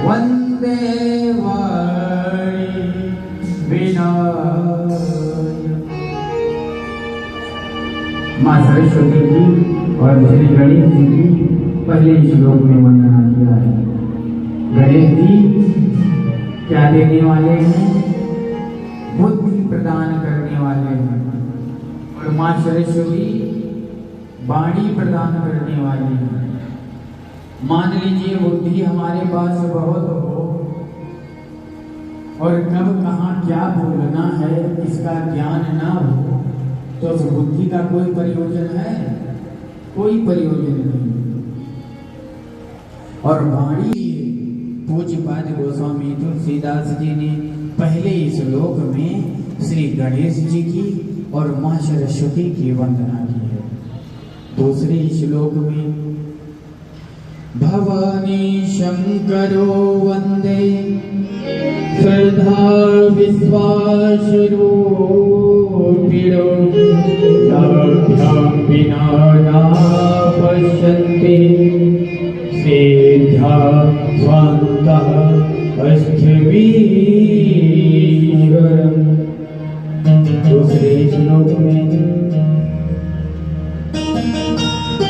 वंदे वाणी विनायक। माँ सरस्वती जी और श्री गणेश जी की पहले श्लोक में वंदना किया है। गणेश जी क्या देने वाले हैं? बुद्धि प्रदान करने वाले हैं। और माँ सरस्वती वाणी प्रदान करने वाली है। मान लीजिए बुद्धि हमारे पास बहुत हो और कब कहाँ क्या बोलना है इसका ज्ञान ना हो तो उस बुद्धि का कोई प्रयोजन है? कोई प्रयोजन नहीं। और वाणी पूज्यपाद गोस्वामी तुलसीदास जी ने पहले श्लोक में श्री गणेश जी की और माँ सरस्वती की वंदना की है। दूसरे श्लोक में भवानी शंकरो वंदे श्रद्धा विश्वास रूपिणो याभ्यां विना न पश्यन्ति सिद्धा स्वान्तः अस्थविरम्। दूसरे श्लोक में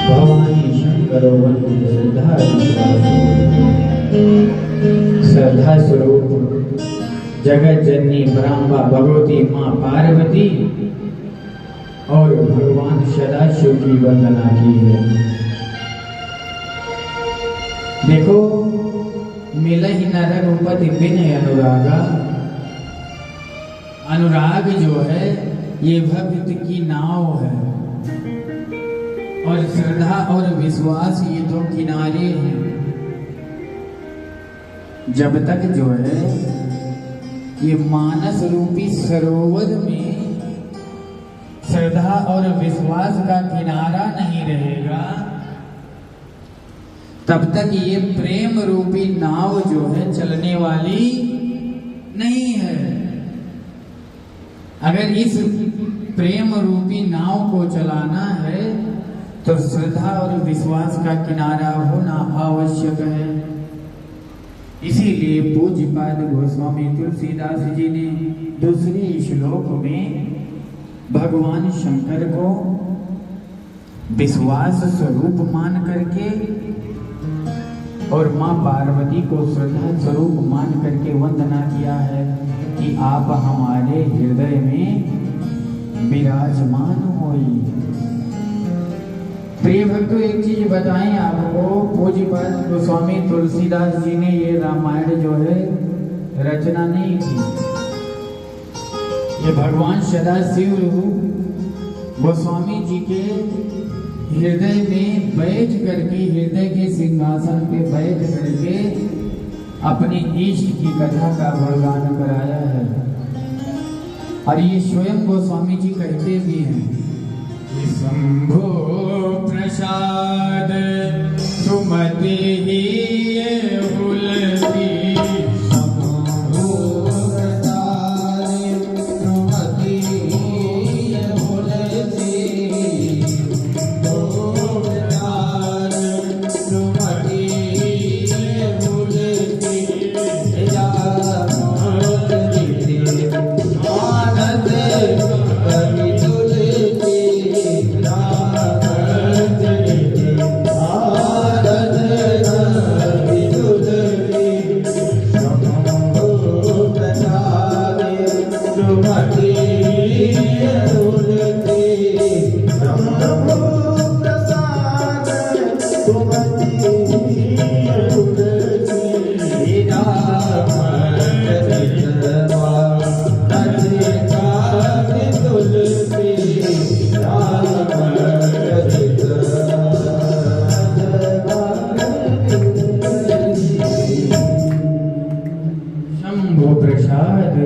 भवानी शंकरो वंदे श्रद्धा स्वरूप जगत जननी ब्रह्मा भगवती माँ पार्वती और भगवान सदाशिव की वंदना की है। देखो मिलहि न रघुपति बिन अनुरागा। अनुराग जो है ये भक्त की नाव है और श्रद्धा और विश्वास ये दो किनारे हैं। जब तक जो है ये मानस रूपी सरोवर में श्रद्धा और विश्वास का किनारा नहीं रहेगा तब तक ये प्रेम रूपी नाव जो है चलने वाली नहीं है। अगर इस प्रेम रूपी नाव को चलाना है तो श्रद्धा और विश्वास का किनारा होना आवश्यक है। इसीलिए पूज्यपाद गोस्वामी तुलसीदास जी ने दूसरे श्लोक में भगवान शंकर को विश्वास स्वरूप मान करके और माँ पार्वती को श्रद्धा स्वरूप मान करके वंदना किया है कि आप हमारे हृदय में विराजमान होइए। प्रिय भक्तों एक चीज बताएं आपको, पूज्यपाद गोस्वामी तुलसीदास जी ने ये रामायण जो है रचना नहीं की। ये भगवान सदाशिव गोस्वामी जी के हृदय में बैठ करके, हृदय के सिंहासन पे बैठ करके अपने इष्ट की कथा का गुणगान कराया है। और ये स्वयं गोस्वामी जी कहते भी हैं, शंभो प्रसाद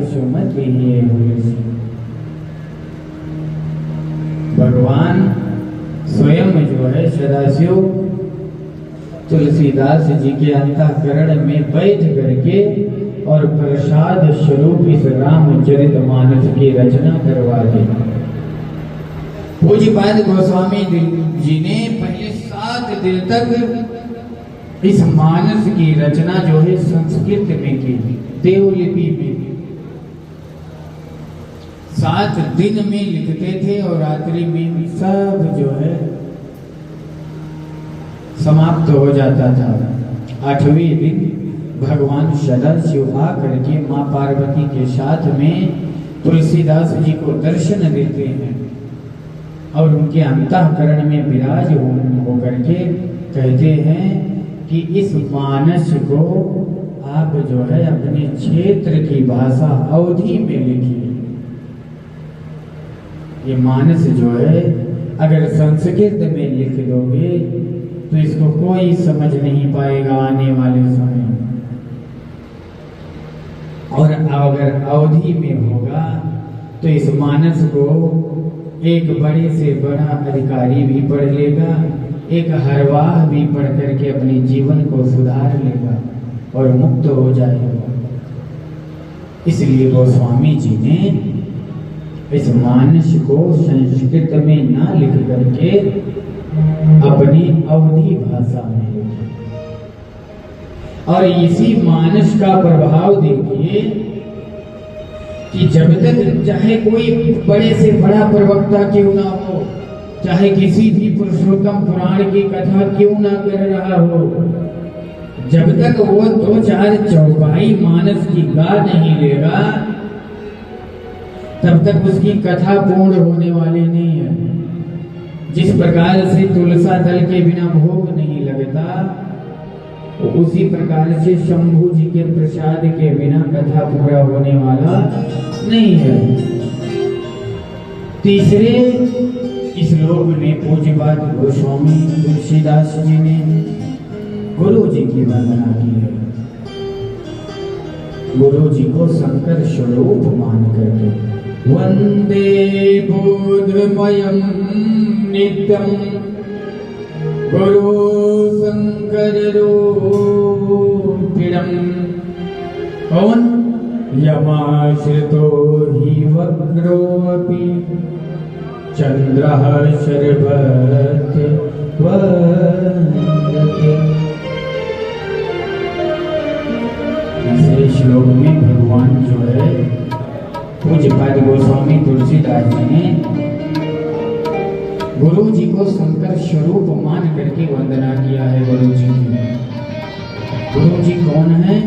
सुमति हुलसी। भगवान स्वयं जो है सदाशिव तुलसीदास जी के अंतःकरण में बैठ करके और प्रसाद स्वरूप इस रामचरितमानस की रचना करवा दी। पूज्यपाद गोस्वामी जी ने पहले 7 दिन तक इस मानस की रचना जो है संस्कृत में की, देवलिपि में 7 दिन में लिखते थे और रात्रि में भी सब जो है समाप्त हो जाता था। 8वें दिन भगवान सदाशिव आकर के माँ पार्वती के साथ में तुलसीदास जी को दर्शन देते हैं और उनके अंतःकरण में विराज होकर के कहते हैं कि इस मानस को आप जो है अपने क्षेत्र की भाषा अवधि में लिखिए। ये मानस जो है अगर संस्कृत में लिख दोगे तो इसको कोई समझ नहीं पाएगा आने वाले समय, और अगर अवधि में होगा तो इस मानस को एक बड़े से बड़ा अधिकारी भी पढ़ लेगा, एक हरवाह भी पढ़ करके अपने जीवन को सुधार लेगा और मुक्त हो जाएगा। इसलिए गोस्वामी जी ने इस मानस को संस्कृत में ना लिख करके अपनी अवधी भाषा में लिखा। और इसी मानस का प्रभाव देखिए कि जब तक चाहे कोई बड़े से बड़ा प्रवक्ता क्यों ना हो, चाहे किसी भी पुरुषोत्तम पुराण की कथा क्यों ना कर रहा हो, जब तक वो 2-4 चौपाई मानस की गा नहीं लेगा तब तक उसकी कथा पूर्ण होने वाली नहीं है। जिस प्रकार से तुलसा दल के बिना भोग नहीं लगता, उसी प्रकार से शंभू जी के प्रसाद के बिना कथा पूरा होने वाला नहीं है। तीसरे श्लोक में पूज्यपाद गोस्वामी तुलसीदास जी ने गुरु जी की वंदना की है। गुरु जी को शंकर स्वरूप मान करके वंदे बोधमयं नित्यं गुरु शंकर रूपिणं। कौन? यमाश्रितो हि वक्रोऽपि चंद्रः शर्वते वन्दते। तीसरे श्लोक में भगवान जो है पूज्यपाद गोस्वामी तुलसीदास जी ने गुरु जी को शंकर स्वरूप मान करके वंदना किया है। गुरु जी की, गुरु जी कौन है?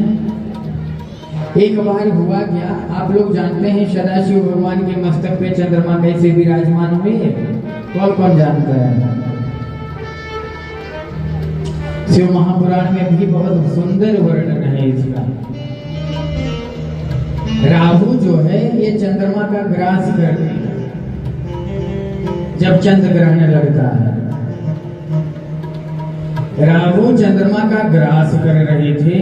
एक बार हुआ क्या, आप लोग जानते हैं सदाशिव भगवान के मस्तक पे चंद्रमा कैसे विराजमान हुए? कौन कौन जानता है? शिव महापुराण में भी बहुत सुंदर वर्णन है इसका। राहु जो है ये चंद्रमा का ग्रास करते हैं जब चंद्र ग्रहण लगता है। राहु चंद्रमा का ग्रास कर रहे थे,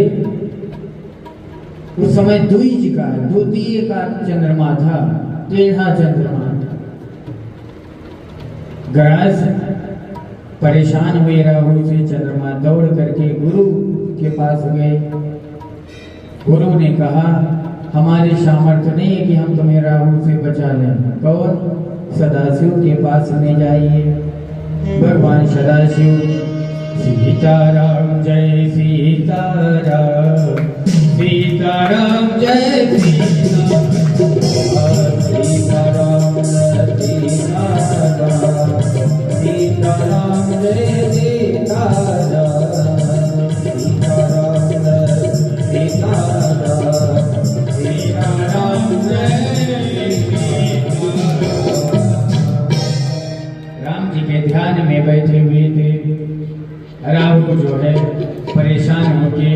उस समय द्विज का द्वितीय का चंद्रमा था, टेढ़ा चंद्रमा। ग्रास परेशान हुए राहु से, चंद्रमा दौड़ करके गुरु के पास गए। गुरु ने कहा हमारे सामर्थ्य नहीं है कि हम तुम्हें राहु से बचा लें। कौन? सदाशिव के पास में जाइए। भगवान सदाशिव, सीताराम जय सीताराम, सीताराम जय सीताराम, सीताराम सीताराम, सीताराम जय सीताराम, सीताराम सीताराम, सीताराम जय। राम जी के ध्यान में बैठे हुए थे। राहु जो है परेशान होके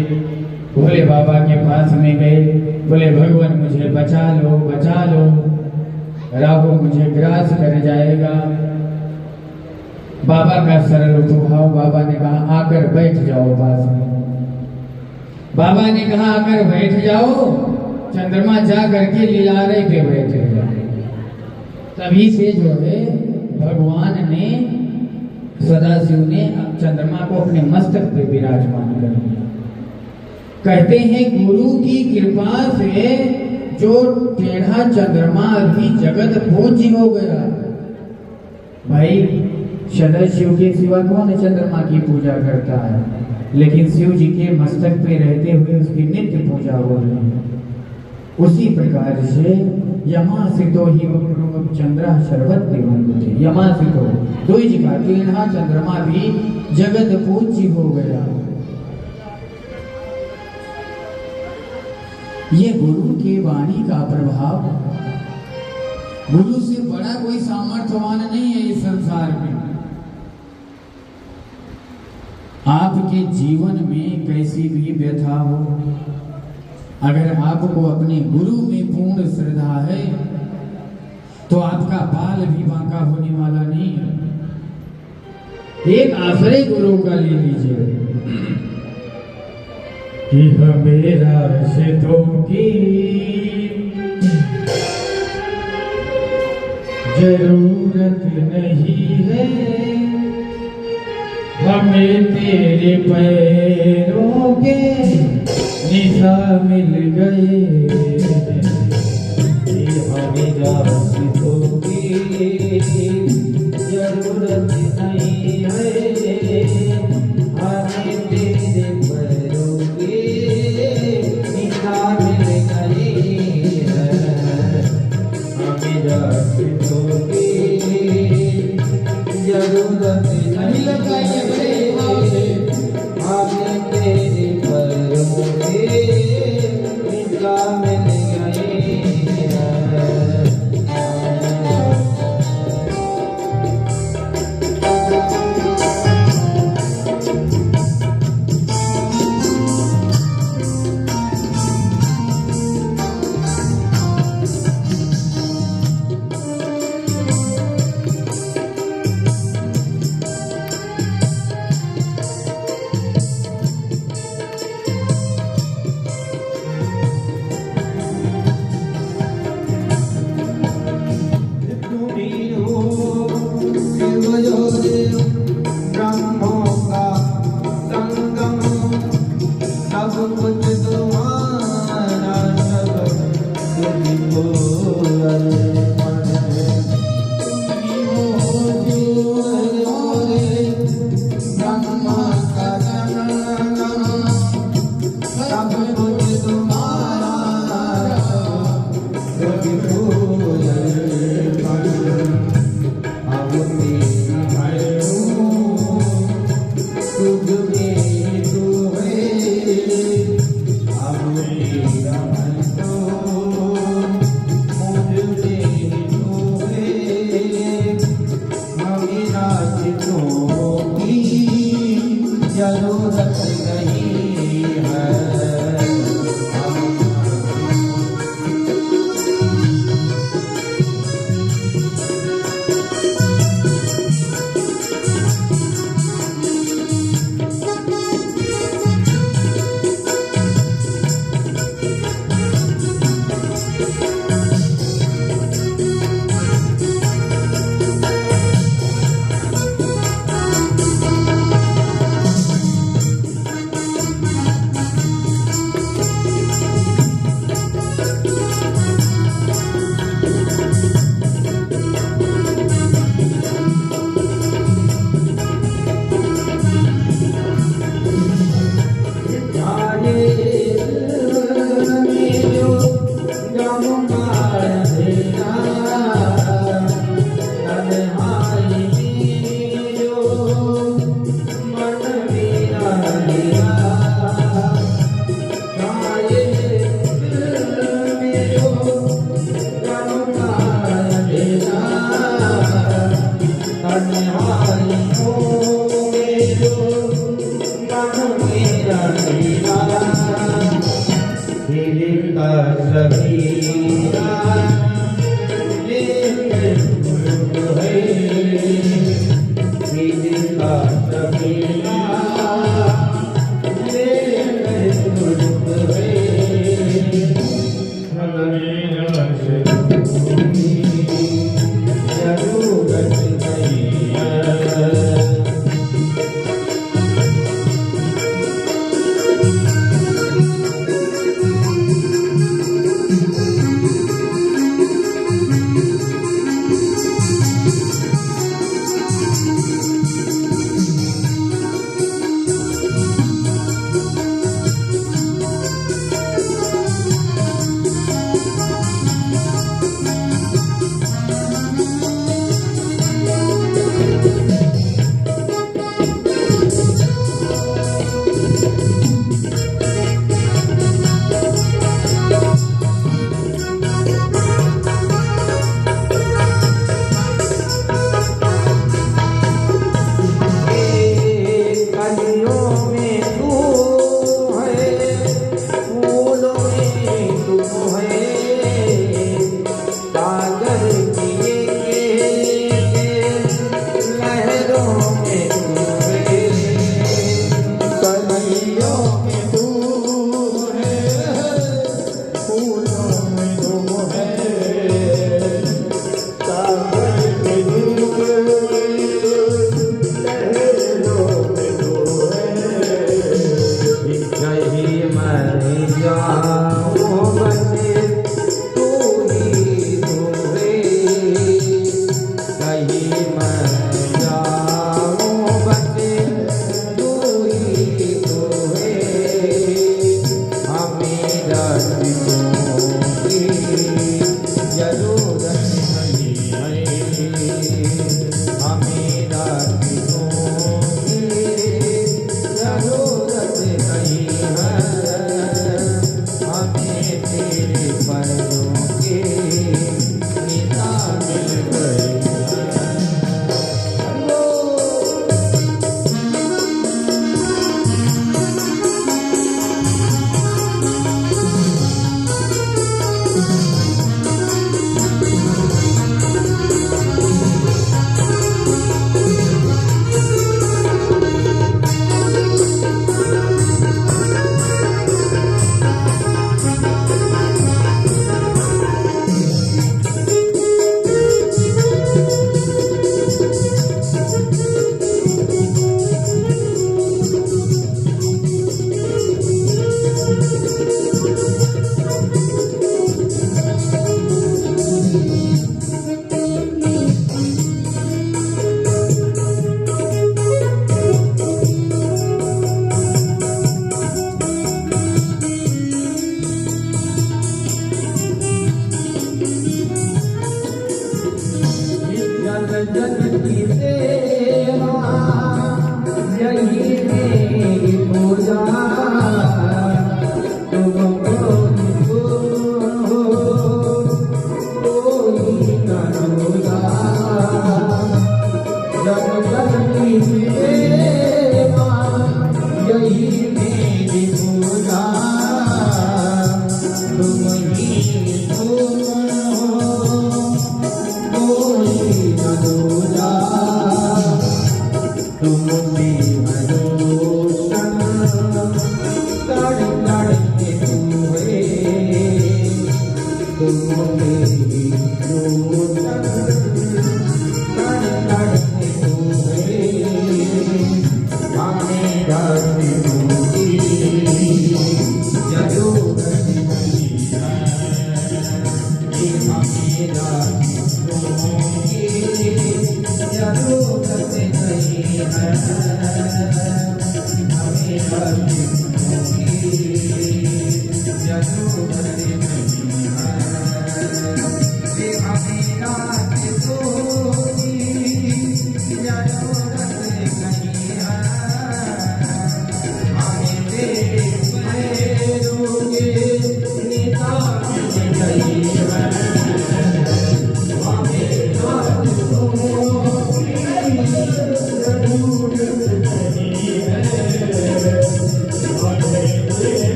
भोले बाबा के पास में गए, बोले भगवान मुझे बचा लो, बचा लो, राहु मुझे ग्रास कर जाएगा। बाबा का सरल स्वभाव, बाबा ने कहा आकर बैठ जाओ पास में। बाबा ने कहा आकर बैठ जाओ, चंद्रमा जा करके लीलारे पे बैठे जाए। तभी से जो है भगवान ने, सदाशिव ने चंद्रमा को अपने मस्तक पे विराजमान कर दिया। कहते हैं गुरु की कृपा से जो टेढ़ा चंद्रमा अभी जगत पूज्य हो गया। भाई सदाशिव के सिवा कौन चंद्रमा की पूजा करता है, लेकिन शिव जी के मस्तक पे रहते हुए उसकी नित्य पूजा हो रही है। उसी प्रकार से यमासितो ही चंद्र शरबत थे, यमासितो द्विज का तीर्णा चंद्रमा भी जगत पूज्य हो गया। ये गुरु की वाणी का प्रभाव, गुरु से बड़ा कोई सामर्थ्यवान नहीं है इस संसार में। आपके जीवन में कैसी भी व्यथा हो, अगर आपको अपने गुरु में पूर्ण श्रद्धा है तो आपका बाल भी बांका होने वाला नहीं है। एक आश्रय गुरु का ले लीजिए कि मेरा सिद्धों की जरूरत नहीं है, हमें तेरे पैरों के निशान मिल गए। हमें सिद्धों की जरूरत नहीं है, हमें तेरे पैरों के निशान मिल गए। हमें सिद्धों की जरूरत नहीं है, हमें तेरे पैरों के निशान मिल गए।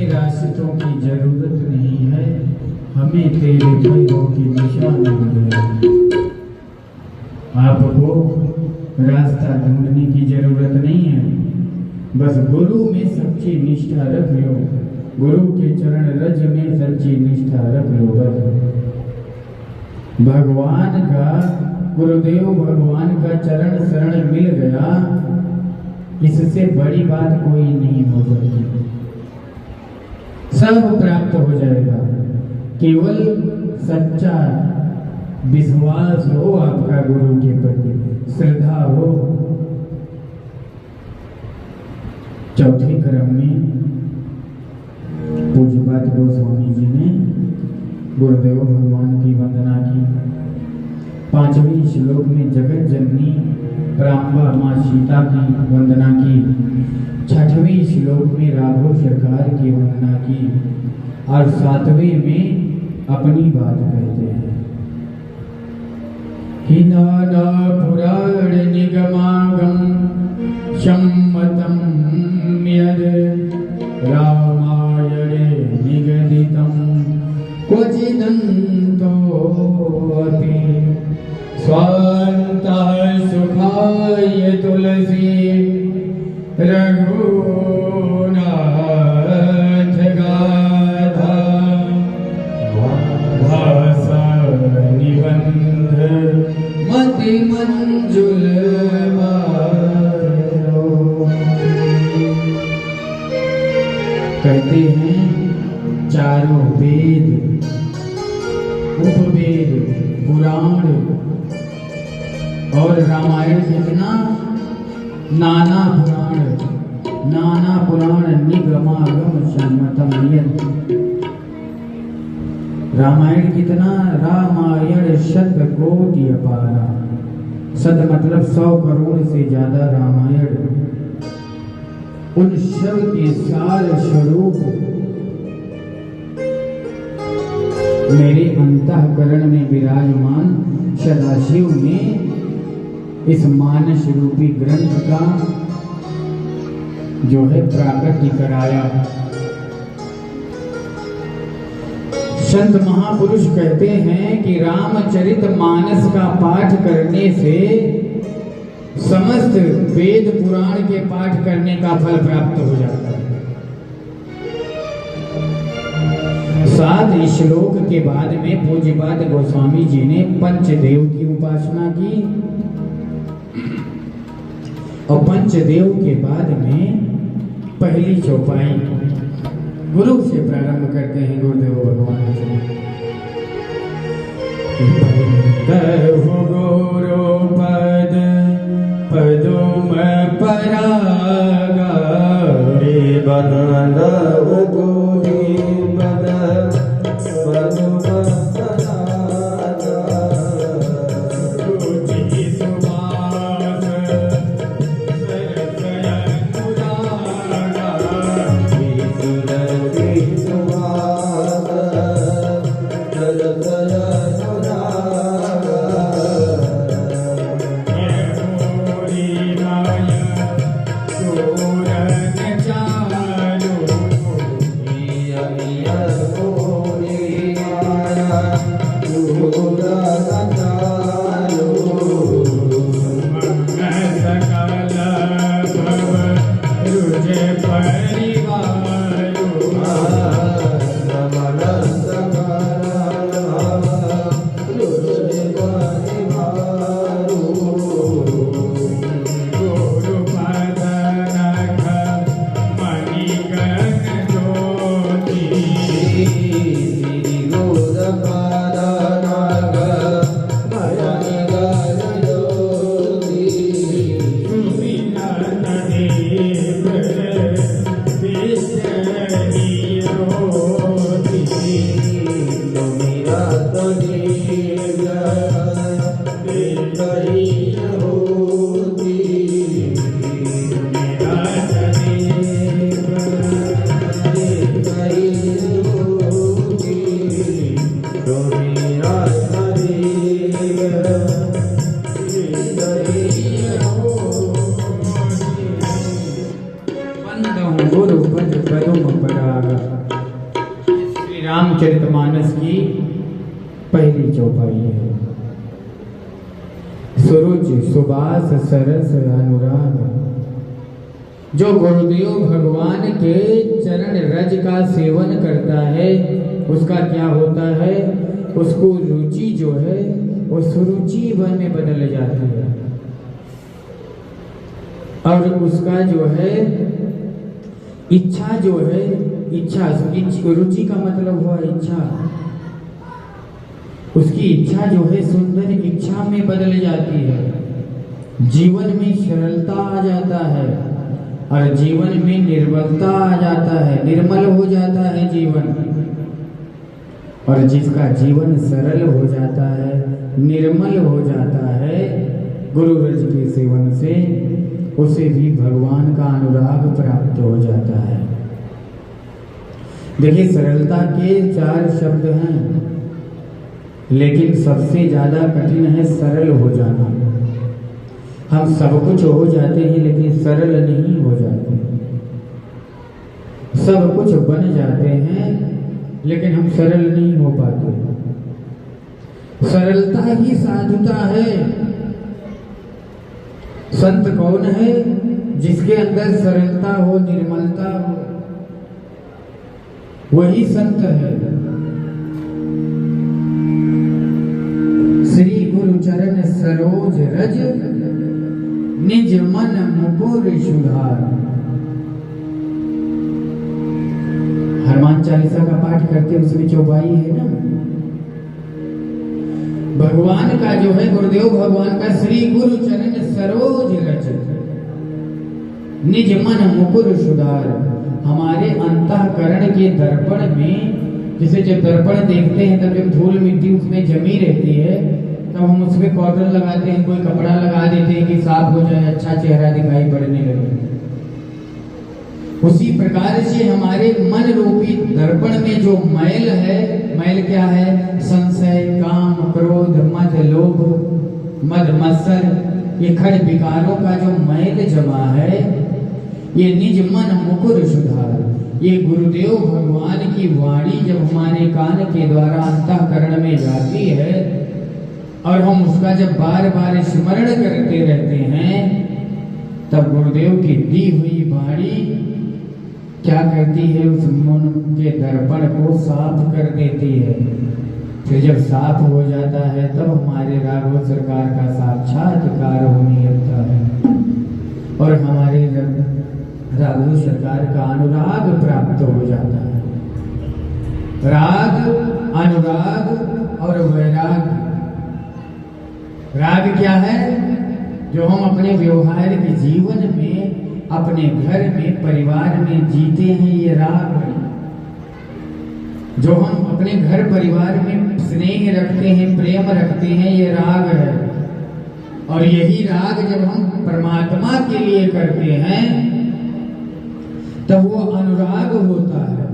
राशियों की जरूरत नहीं है, हमें तेरे भयों की दिशा मिल गई। आपको रास्ता ढूंढने की जरूरत नहीं है, बस गुरु में सच्ची निष्ठा रख लो, गुरु के चरण रज में सच्ची निष्ठा रख लो। बस भगवान का, गुरुदेव भगवान का चरण शरण मिल गया, इससे बड़ी बात कोई नहीं हो सकती। सब प्राप्त हो जाएगा, केवल सच्चा विश्वास हो आपका गुरु के प्रति, श्रद्धा हो। चौथे क्रम में पूज्यपाद गोस्वामी जी ने गुरुदेव भगवान की वंदना की। पांचवें श्लोक में जगत जननी प्राम्बा माँ सीता की वंदना की। छठवें श्लोक में राघव सरकार की वंदना की और सातवें में अपनी बात कहते हैं कि नाना पुराण निगमागम सम्मतम यद रामायणे निगदितम क्वचिदन्तो अपि स्वान्तः सुखाय तुलसी रघुनाथ गाथा भाषा निबंध मति मंजुल कहते हैं चारों वेद, उपवेद, पुराण और रामायण कितना नाना पुराण निगमागम सम्मतम यद। रामायण कितना, रामायण शत कोटि अपारा, शत मतलब 100 करोड़ से ज्यादा रामायण, उन सब के सार स्वरूप मेरे अंतःकरण में विराजमान सदाशिव ने इस मानस रूपी ग्रंथ का जो है प्राकट्य कराया। संत महापुरुष कहते हैं कि रामचरित मानस का पाठ करने से समस्त वेद पुराण के पाठ करने का फल प्राप्त हो जाता है। 7 श्लोक के बाद में पूज्यपाद गोस्वामी जी ने पंचदेव की उपासना की और पंचदेव के बाद में पहली चौपाई गुरु से प्रारंभ करते हैं। गुरुदेव भगवान से गुरु पद पदुम परागा बंधव गोरी पद पदुम रामचरितमानस की पहली चौपाई है। सुरुचि सुबास सरस अनुराग, जो गुरुदेव भगवान के चरण रज का सेवन करता है उसका क्या होता है, उसको रुचि जो है वो सुरुचि में बदल जाती है और उसका जो है इच्छा जो है, इच्छा रुचि का मतलब हुआ इच्छा, उसकी इच्छा जो है सुंदर इच्छा में बदल जाती है। जीवन में सरलता आ जाता है और जीवन में निर्मलता आ जाता है, निर्मल हो जाता है जीवन। और जिसका जीवन सरल हो जाता है, निर्मल हो जाता है गुरु रज के सेवन से, उसे भी भगवान का अनुराग प्राप्त हो जाता है। देखिए, सरलता के 4 शब्द हैं, लेकिन सबसे ज्यादा कठिन है सरल हो जाना। हम सब कुछ हो जाते हैं लेकिन सरल नहीं हो जाते। सब कुछ बन जाते हैं लेकिन हम सरल नहीं हो पाते। सरलता ही साधुता है। संत कौन है? जिसके अंदर सरलता हो, निर्मलता हो, वही संत है। श्री गुरु चरण सरोज रज, निज मन मुकुर सुधार। हनुमान चालीसा का पाठ करते उसमें चौपाई है ना। भगवान का जो है, गुरुदेव भगवान का श्री गुरु चरण सरोज रज, निज मन मुकुर सुधार। हमारे अंतःकरण के दर्पण में, जैसे जब दर्पण देखते हैं तब जब धूल मिट्टी उसमें जमी रहती है तब हम उसमें पाउडर लगाते हैं, कोई कपड़ा लगा देते हैं कि साफ हो जाए, अच्छा चेहरा दिखाई पड़ने लगे। उसी प्रकार से हमारे मन रूपी दर्पण में जो मैल है, मैल क्या है? संशय, काम, क्रोध, मद, लोभ, मद मत्सर, ये खड़ विकारों का जो मैल जमा है, ये निज मन मुकुर सुधार। ये गुरुदेव भगवान की वाणी जब हमारे कान के द्वारा अंतःकरण में जाती है और हम उसका जब बार बार स्मरण करते रहते हैं, तब गुरुदेव की दी हुई वाणी क्या करती है? उस मन के दर्पण को साफ कर देती है। फिर जब साफ हो जाता है तब हमारे राघव सरकार का साक्षात्कार होने लगता है और हमारे राघव सरकार का अनुराग प्राप्त हो जाता है। राग, अनुराग और वैराग। राग क्या है? जो हम अपने व्यवहार के जीवन में, अपने घर में, परिवार में जीते हैं, ये राग है। जो हम अपने घर परिवार में स्नेह रखते हैं, प्रेम रखते हैं, ये राग है। और यही राग जब हम परमात्मा के लिए करते हैं तब वो अनुराग होता है।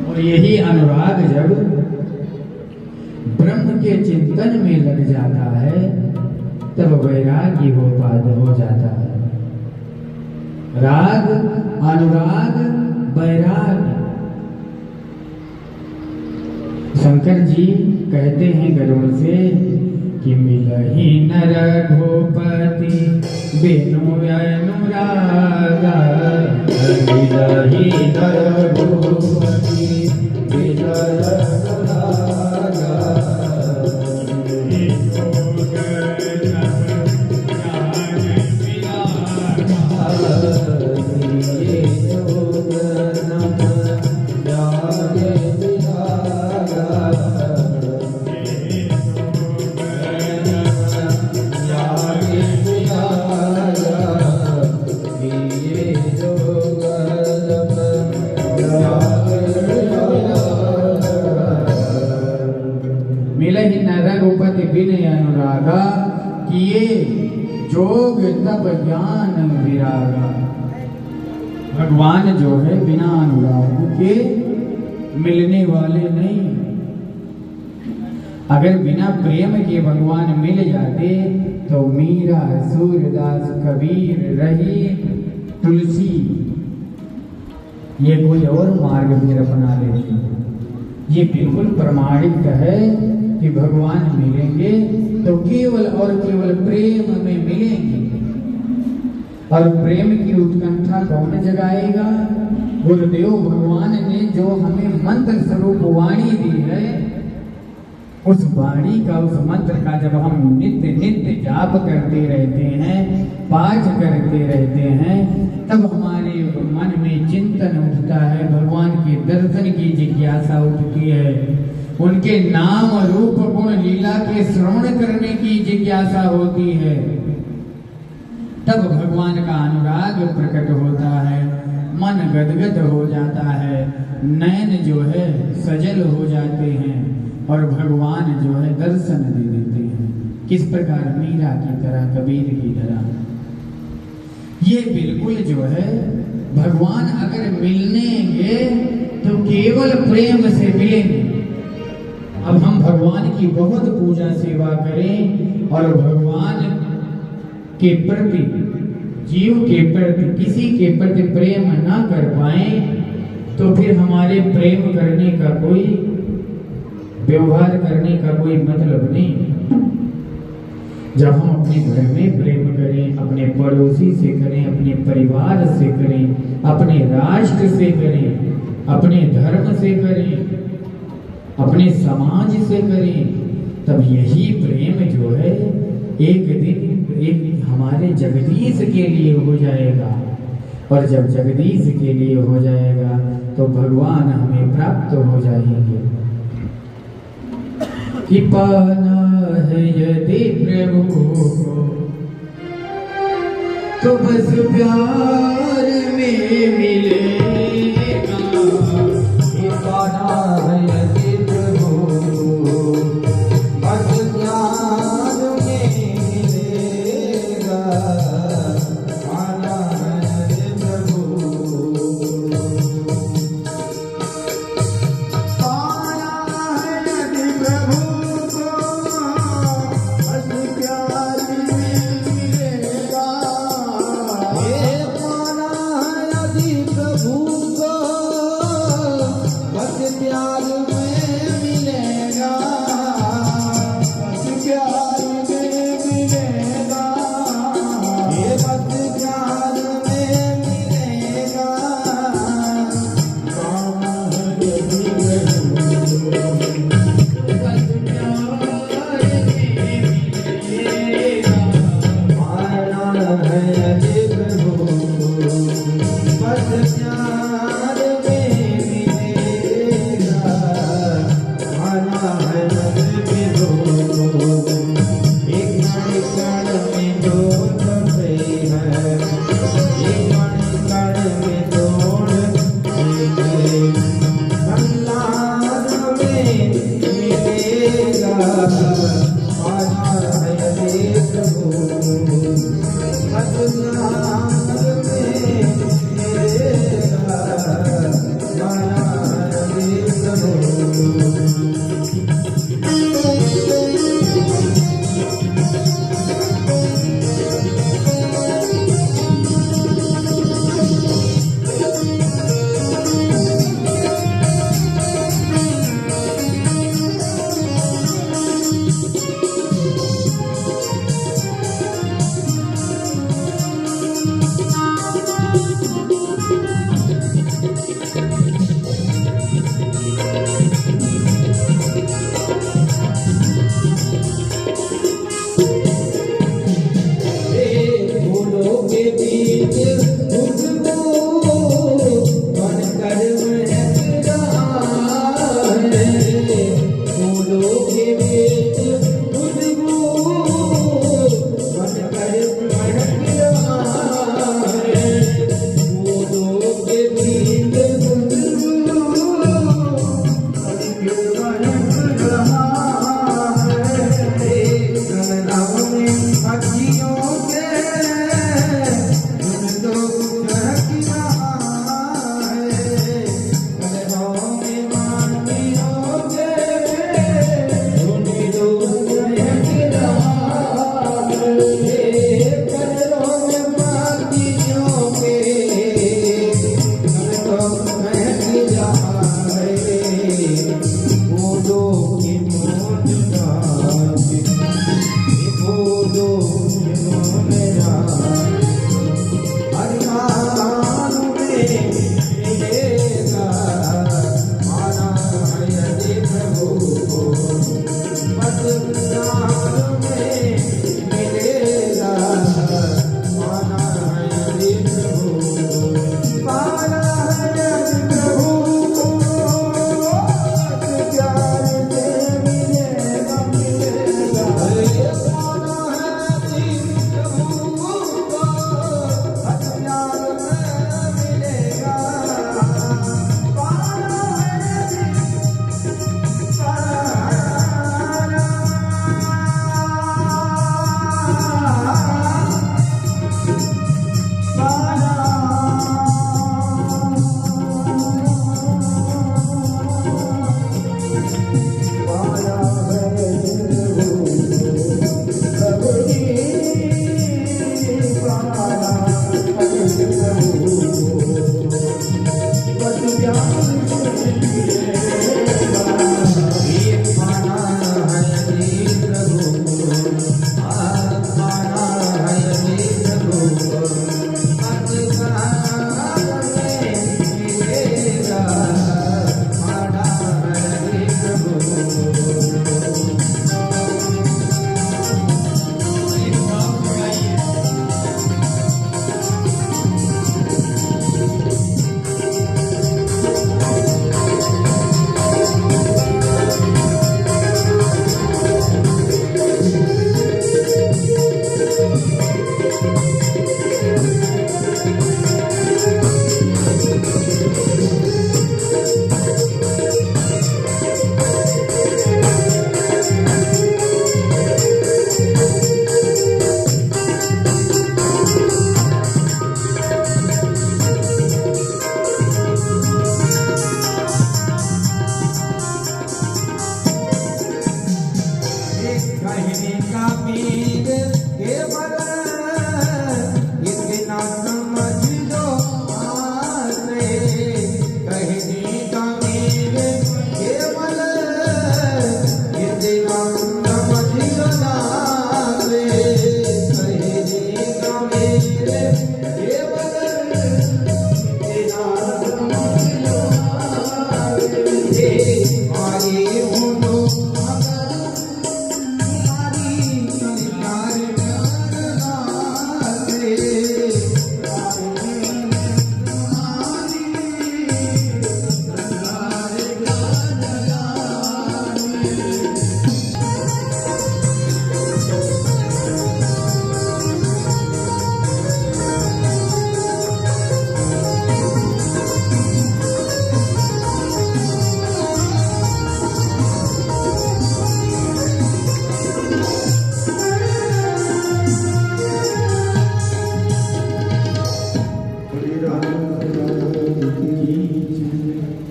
और यही अनुराग जब ब्रह्म के चिंतन में लग जाता है तब वैरागी हो जाता है। राग, अनुराग, वैराग। शंकर जी कहते हैं गरुड़ से कि मिलहि न रघुपति बिनु अनुरागा, मिलहि न रघुपति बिनु अनुरागा। मिलहि न रघुपति बिनु अनुरागा, किए जोग तब ज्ञान विरागा। भगवान जो है बिना अनुराग के मिलने वाले नहीं। अगर बिना प्रेम के भगवान मिल जाते तो मीरा, सूरदास, कबीर, रही, तुलसी, ये कोई और मार्ग फिर अपना लेते हैं। ये बिल्कुल प्रमाणित है कि भगवान मिलेंगे तो केवल और केवल प्रेम में मिलेंगे। और प्रेम की उत्कंठा कौन जगाएगा? गुरुदेव भगवान ने जो हमें मंत्र स्वरूप वाणी दी है, उस वाणी का, उस मंत्र का जब हम नित्य नित्य जाप करते रहते हैं, पाठ करते रहते हैं, तब हमारे मन में चिंतन उठता है, भगवान के दर्शन की जिज्ञासा उठती है, उनके नाम रूप गुण लीला के श्रवण करने की जिज्ञासा होती है। तब भगवान का अनुराग प्रकट होता है, मन गदगद हो जाता है, नयन जो है सजल हो जाते हैं और भगवान जो है दर्शन दे देते हैं। किस प्रकार? मीरा की तरह, कबीर की तरह। ये बिल्कुल जो है भगवान अगर मिलेंगे तो केवल प्रेम से मिलेंगे। अब हम भगवान की बहुत पूजा सेवा करें और भगवान के प्रति, जीव के प्रति, किसी के प्रति प्रेम ना कर पाए तो फिर हमारे प्रेम करने का कोई, व्यवहार करने का कोई मतलब नहीं। जब हम अपने घर में प्रेम करें, अपने पड़ोसी से करें, अपने परिवार से करें, अपने राष्ट्र से करें, अपने धर्म से करें, अपने समाज से करें, तब यही प्रेम जो है एक दिन एक हमारे जगदीश के लिए हो जाएगा। और जब जगदीश के लिए हो जाएगा तो भगवान हमें प्राप्त हो जाएंगे। कि पाना है यदि प्रभु को तो बस प्यार में मिलेगा। कि पाना है यदि प्रभु बस प्यार में मिलेगा। पाना है यदि प्रभु, पाना है यदि प्रभु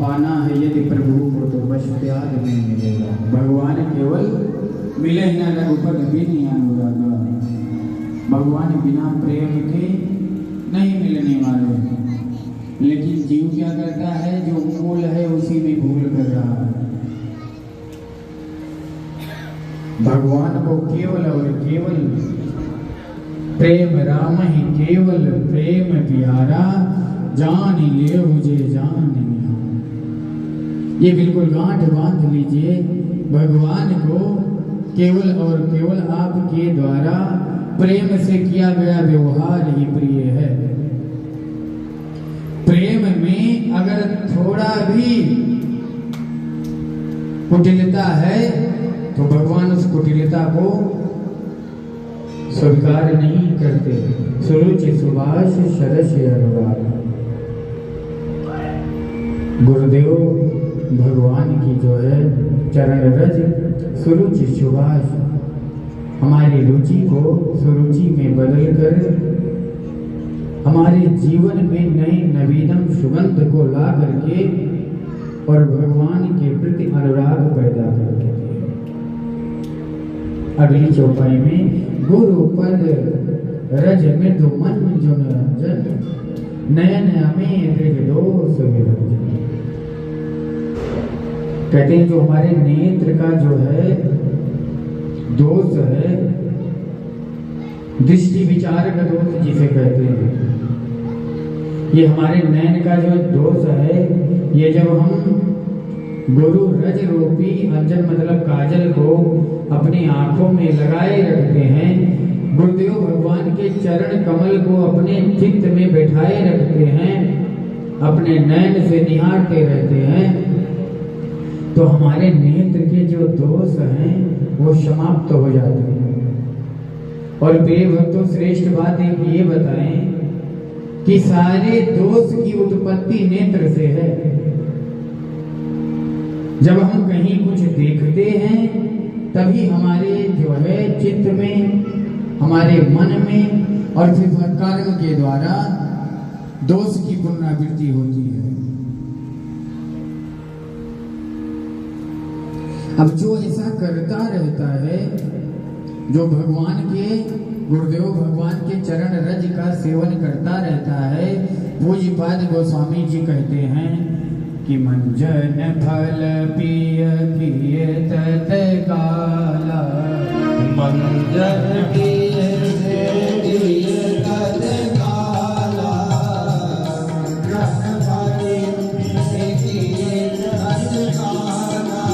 पाना है यदि प्रभु को तो बस प्यार नहीं मिलेगा। भगवान केवल मिले ही ना रघुपत भी नहीं अनुरागा। भगवान बिना प्रेम के नहीं मिलने वाले, लेकिन जीव क्या करता है, जो मूल है उसी में भूल कर रहा है। भगवान को केवल और केवल प्रेम राम ही केवल प्रेम प्यारा, जान ले मुझे जान निहार। ये बिल्कुल गांठ बांध लीजिए, भगवान को केवल और केवल आपके द्वारा प्रेम से किया गया व्यवहार ही प्रिय है। प्रेम में अगर थोड़ा भी कुटिलता है तो भगवान उस कुटिलता को स्वीकार नहीं करते। सुरुचि सुभाष शरश अनुराग। गुरुदेव भगवान की जो है चरण रज सुरुचि सुभाष हमारी रुचि को सुरुचि में बदल कर हमारे जीवन में नई नवीनम सुगंध को ला करके और भगवान के प्रति अनुराग पैदा कर देते हैं। अगली चौपाई में गुरु पद रज मृदु मन जो रंजन, नयन में दृढ़ दोष विरंजन। कहते हैं जो हमारे नेत्र का जो है दोष है, दृष्टि विचार का दोष जिसे कहते हैं, ये हमारे नयन का जो दोष है, ये जब हम गुरु रज रूपी अंजन मतलब काजल को अपनी आंखों में लगाए रखते हैं, गुरुदेव भगवान के चरण कमल को अपने चित्त में बैठाए रखते हैं, अपने नयन से निहारते रहते हैं, तो हमारे नेत्र के जो दोष हैं वो समाप्त हो जाते हैं। और प्रिय भक्तों, श्रेष्ठ बात एक ये बताएं कि सारे दोष की उत्पत्ति नेत्र से है। जब हम कहीं कुछ देखते हैं तभी हमारे जो है चित्त में, हमारे मन में और फिर कर्म के द्वारा दोष की पुनरावृत्ति होती है। अब जो ऐसा करता रहता है, जो भगवान के गुरुदेव भगवान के चरण रज का सेवन करता रहता है। पूज्यपाद गोस्वामी जी कहते हैं कि मंजन फल पिय किए तत्काला, मंजन पिय तत्काला, रस भरे किए तत्काला,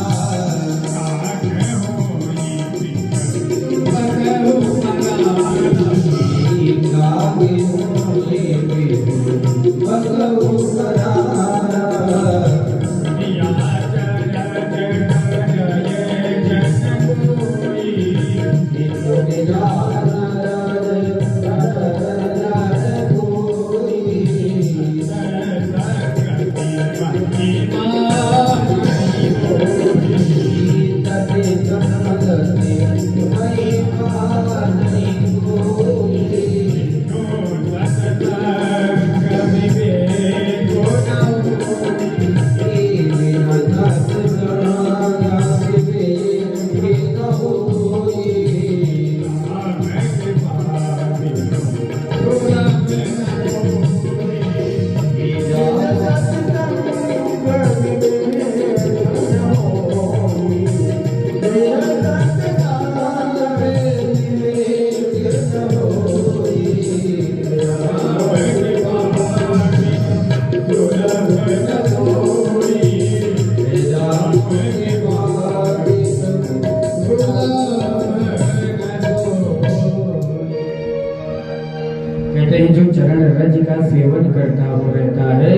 कहते हैं जो चरण रज का सेवन करता हो रहता है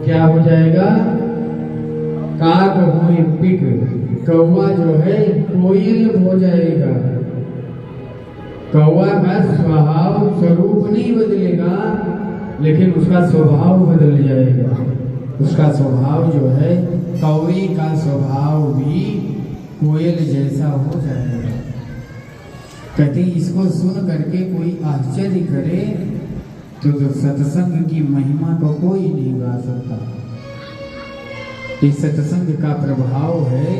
क्या हो जाएगा? काक हो पिक, कौवा जो है कोयल हो जाएगा। कौवा का स्वभाव स्वरूप नहीं बदलेगा, लेकिन उसका स्वभाव बदल जाएगा। उसका स्वभाव जो है कौवे का स्वभाव भी कोयल जैसा हो जाएगा। कहते इसको सुन करके कोई आश्चर्य करे तो सत्संग की महिमा को कोई नहीं गा सकता। इस सत्संग का प्रभाव है,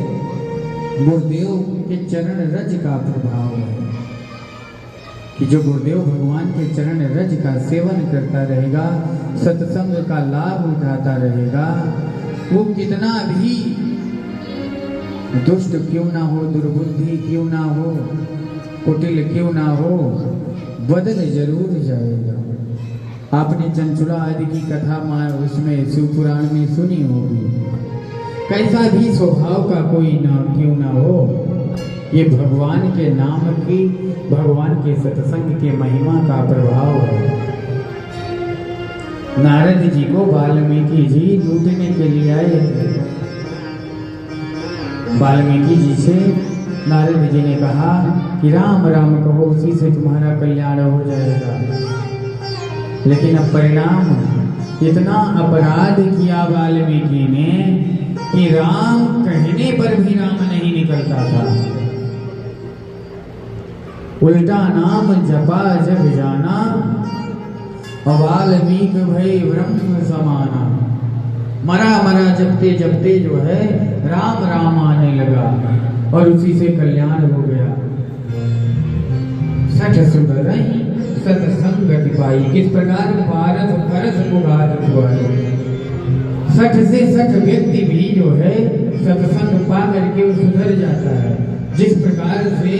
गुरुदेव के चरण रज का प्रभाव है कि जो गुरुदेव भगवान के चरण रज का सेवन करता रहेगा, सत्संग का लाभ उठाता रहेगा, वो कितना भी दुष्ट क्यों ना हो, दुर्बुद्धि क्यों ना हो, कुटिल क्यों ना हो, बदल जरूर जाएगा। आपने चंचुला आदि की कथा उसमें शिवपुराण में सुनी होगी। कैसा भी स्वभाव का कोई ना क्यों ना हो, ये भगवान के नाम की, भगवान के सत्संग के महिमा का प्रभाव है। नारद जी को वाल्मीकि जी लूटने के लिए आए थे। वाल्मीकि जी से नारद जी ने कहा कि राम राम कहो, उसी से तुम्हारा कल्याण हो जाएगा। लेकिन अब परिणाम, इतना अपराध किया वाल्मीकि ने कि राम कहने पर भी राम नहीं निकलता था। उल्टा नाम जपा जग जाना, वाल्मीकि भई ब्रह्म समाना। मरा मरा जपते जपते जो है राम राम आने लगा और उसी से कल्याण हो गया। सठ सुधरहि सत्संगति पाई, किस प्रकार पारस परस पुगार हुआई। 60 से 60 व्यक्ति भी जो है सत्संग पा करके वो सुधर जाता है। जिस प्रकार से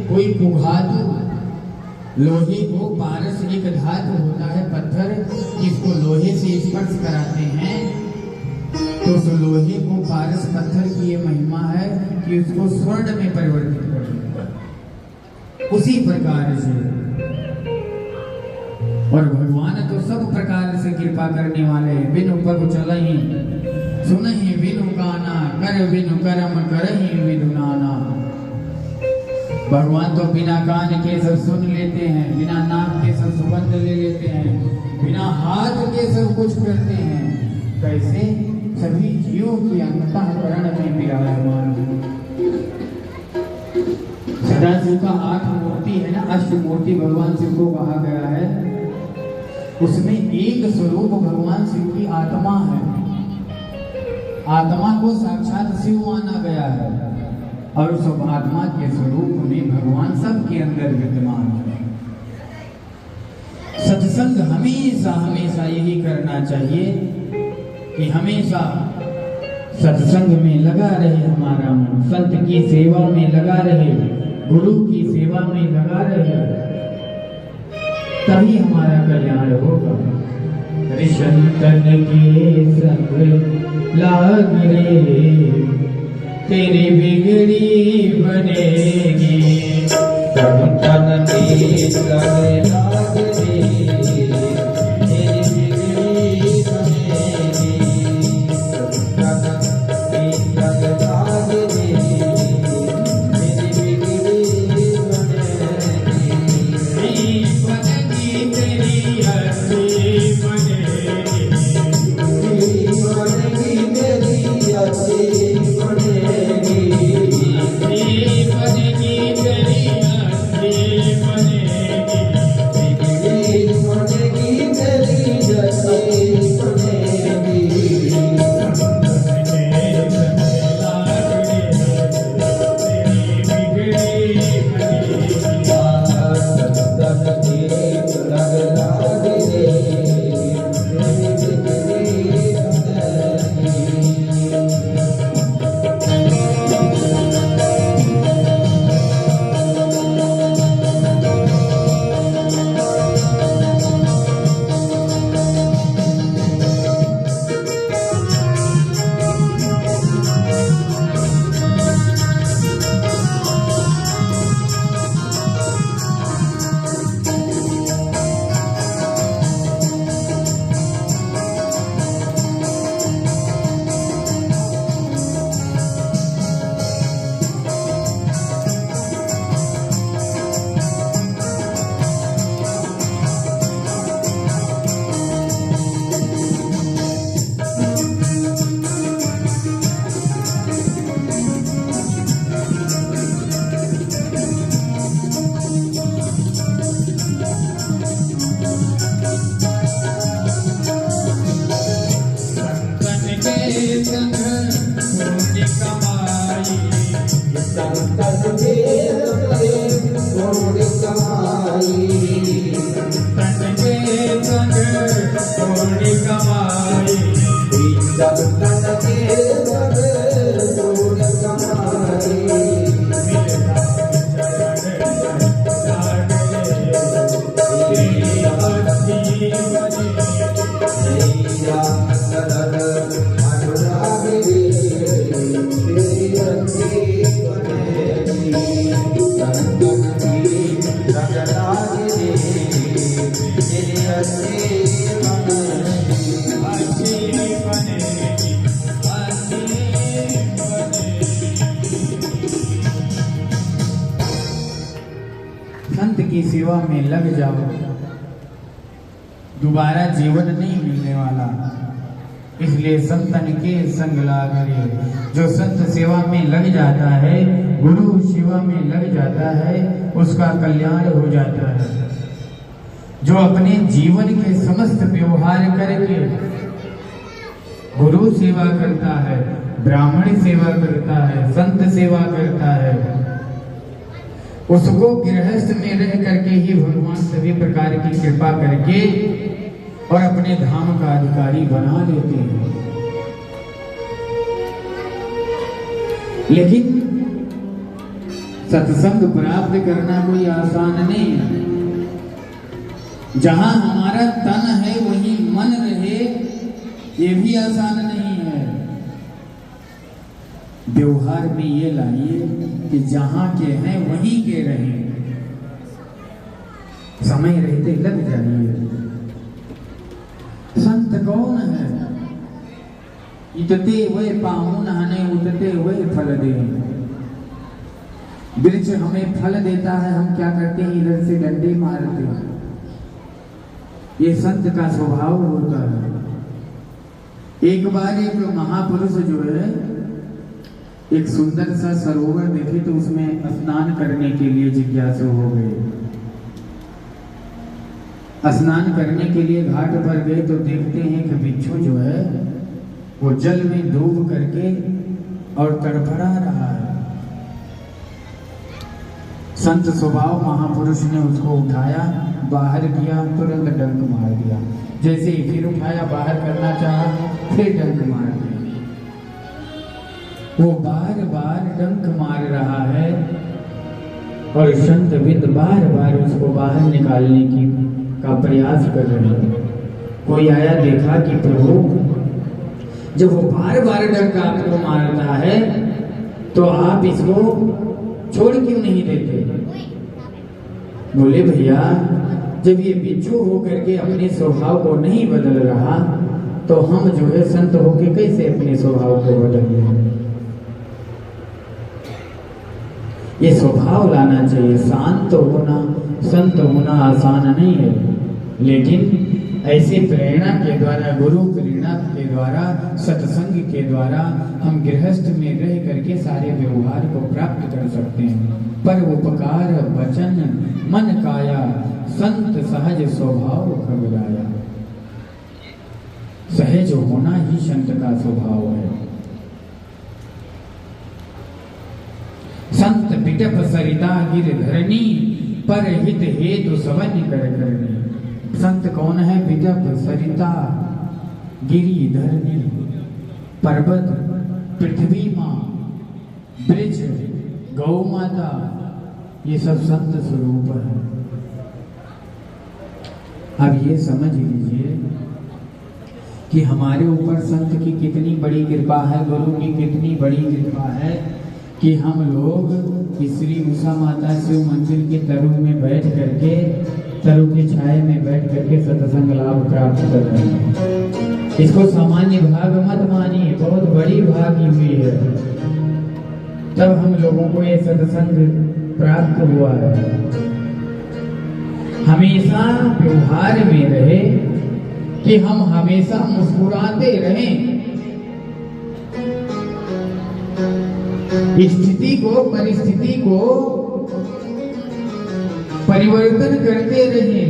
कोई कुघातु लोहे को, पारस एक धातु होता है पत्थर, जिसको लोहे से स्पर्श कराते हैं तो उस लोहे को, पारस पत्थर की ये महिमा है कि उसको स्वर्ण में परिवर्तित कर देता। उसी प्रकार से और भगवान तो सब प्रकार से कृपा करने वाले हैं। बिनु पग चलहि सुनहि बिनु गाना, कर बिनु कर्म करहि बिनु नाना। भगवान तो बिना कान के सब सुन लेते हैं, बिना नाक के सब सुगंध ले लेते हैं, बिना हाथ के सब कुछ करते हैं। कैसे? सभी जीवों की अंतःकरण में विराजमान। सदाशिव का 8 मूर्ति है ना, अष्टमूर्ति भगवान शिव को कहा गया है। उसमें एक स्वरूप भगवान शिव की आत्मा है। आत्मा को साक्षात शिव माना गया है और उस आत्मा के स्वरूप में भगवान सबके अंदर विद्यमान है। सत्संग हमेशा हमेशा यही करना चाहिए कि हमेशा सत्संग में लगा रहे हमारा मन, संत की सेवा में लगा रहे, गुरु की सेवा में लगा रहे, तभी हमारा कल्याण होगा। संतन के संग लाग रे, तेरी बिगड़ी बनेगी। संतन के संग लाग रे, तेरी बिगड़ी बनेगी। संतन के संग लाग रे, तेरी बिगड़ी बनेगी। तेरी हस्ती बनेगी, बनेगी तेरी हस्ती बनेगी। बनेगी तेरी हस्ती बनेगी। बनेगी तेरी हस्ती बनेगी। संत की सेवा में लग जाओ, दोबारा जीवन नहीं मिलने वाला। इसलिए संतन के संग लाग रे, जो संत सेवा में लग जाता है, गुरु सेवा में लग जाता है, उसका कल्याण हो जाता है। जो अपने जीवन के समस्त व्यवहार करके गुरु सेवा करता है, ब्राह्मण सेवा करता है, संत सेवा करता है, उसको गृहस्थ में रह करके ही भगवान सभी प्रकार की कृपा करके और अपने धाम का अधिकारी बना लेते हैं। लेकिन सत्संग प्राप्त करना कोई आसान नहीं है। जहां हमारा तन है वहीं मन रहे, ये भी आसान नहीं है। व्यवहार में ये लाइए कि जहां के हैं वहीं के रहें, समय रहते लग जाइए। संत कौन है? इतते वे पाहुन हने, उतते वे फल दे। वृक्ष हमें फल देता है, हम क्या करते हैं? इधर से डंडे मारते हैं। ये संत का स्वभाव होता है। एक बार एक महापुरुष जो है, एक सुंदर सा सरोवर देखे तो उसमें स्नान करने के लिए जिज्ञासु हो गए। स्नान करने के लिए घाट पर गए तो देखते हैं कि बिच्छू जो है वो जल में डूब करके और तड़फड़ा रहा है। संत स्वभाव महापुरुष ने उसको उठाया, बाहर किया, तुरंत डंक मार दिया। जैसे ही फिर उठाया, बाहर करना चाहा, फिर डंक मार दिया। वो बार बार डंक मार रहा है और संत विद बार बार उसको बाहर निकालने की का प्रयास कर रहे हैं। कोई आया, देखा कि प्रभु जब वो बार बार डंक आपको मारता है तो आप इसको छोड़ क्यों नहीं देते? बोले भैया, जब ये बिच्छू होकर के अपने स्वभाव को नहीं बदल रहा तो हम जो है संत होके कैसे अपने स्वभाव को बदल लें? ये स्वभाव लाना चाहिए। शांत होना, संत होना आसान नहीं है, लेकिन ऐसे प्रेरणा के द्वारा, गुरु प्रेरणा के द्वारा, सत्संग के द्वारा हम गृहस्थ में रह करके सारे व्यवहार को प्राप्त कर सकते हैं। पर उपकार वचन मन काया, संत सहज स्वभाव खबराया। सहज होना ही संत का स्वभाव है। संत बिटप सरिता गिरधरणी, पर हित हेतु सवन कर करनी। संत कौन है? बिटप सरिता गिरिधरणी, पर्वत, पृथ्वी माँ, ब्रज, गौ माता, ये सब संत स्वरूप है। अब ये समझ लीजिए कि हमारे ऊपर संत की कितनी बड़ी कृपा है, गुरु की कितनी बड़ी कृपा है कि हम लोग श्री उषा माता शिव मंदिर के तरु में बैठ करके, तरु की छाया में बैठ करके सत्संग लाभ प्राप्त कर रहे हैं। इसको सामान्य भाग मत मानिए, बहुत बड़ी भागी हुई है, तब हम लोगों को ये सत्संग प्राप्त हुआ है। हमेशा व्यवहार में रहे कि हम हमेशा मुस्कुराते रहें, स्थिति को, परिस्थिति को परिवर्तन करते रहें,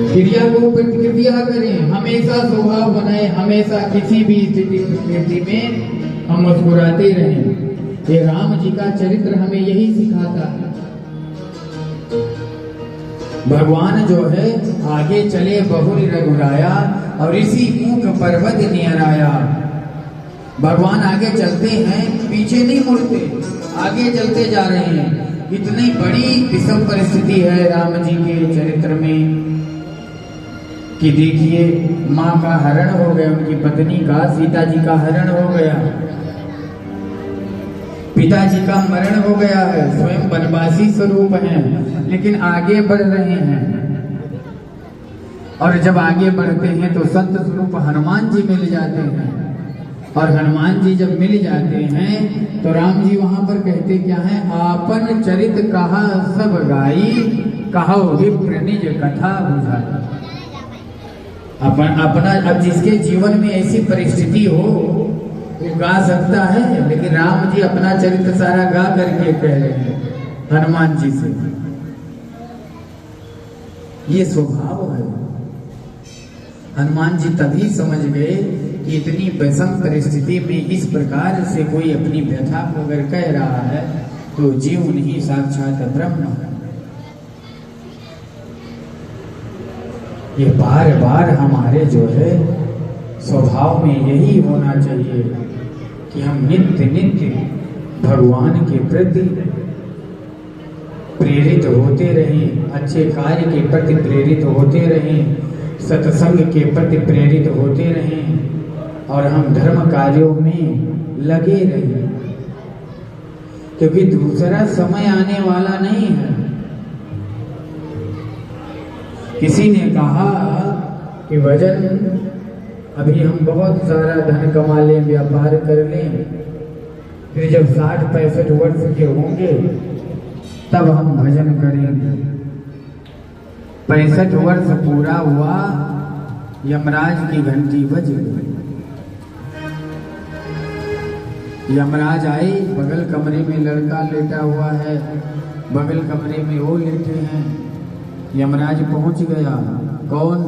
क्रिया को प्रतिक्रिया करें, हमेशा स्वभाव बनाए, हमेशा किसी भी स्थिति में हम मुस्कुराते रहें। ये राम जी का चरित्र हमें यही सिखाता है। भगवान जो है आगे चले बहुल रघुराया, और इसी मुख पर्वत निहराया। भगवान आगे चलते हैं, पीछे नहीं मुड़ते, आगे चलते जा रहे हैं। इतनी बड़ी विषम परिस्थिति है राम जी के चरित्र में कि देखिए, माँ का हरण हो गया, उनकी पत्नी का, सीता जी का हरण हो गया, पिताजी का मरण हो गया है, स्वयं वनवासी स्वरूप हैं, लेकिन आगे बढ़ रहे हैं। और जब आगे बढ़ते हैं तो संत स्वरूप हनुमान जी मिल जाते हैं, और हनुमान जी जब मिल जाते हैं तो राम जी वहां पर कहते क्या है? आपन चरित कहा सब गाई, कहो विप्र निज कथा बुझाई। अपना अब जिसके जीवन में ऐसी परिस्थिति हो वो गा सकता है, लेकिन राम जी अपना चरित्र सारा गा करके कह रहे हैं हनुमान जी से। ये स्वभाव है। हनुमान जी तभी समझ गए कि इतनी विषम परिस्थिति में इस प्रकार से कोई अपनी व्यथा को अगर कह रहा है तो जीवन ही साक्षात ब्रह्म है। ये बार बार हमारे जो है स्वभाव में यही होना चाहिए कि हम नित्य नित्य भगवान के प्रति प्रेरित होते रहें, अच्छे कार्य के प्रति प्रेरित होते रहें, सत्संग के प्रति प्रेरित होते रहें, और हम धर्म कार्यों में लगे रहें, क्योंकि दूसरा समय आने वाला नहीं है। किसी ने कहा कि भजन, अभी हम बहुत सारा धन कमा लें, व्यापार कर लें, फिर जब 60-65 वर्ष के होंगे तब हम भजन करेंगे। 65 वर्ष पूरा हुआ, यमराज की घंटी बज गई। यमराज आए, बगल कमरे में लड़का लेटा हुआ है, बगल कमरे में वो लेटे हैं। यमराज पहुंच गया। कौन?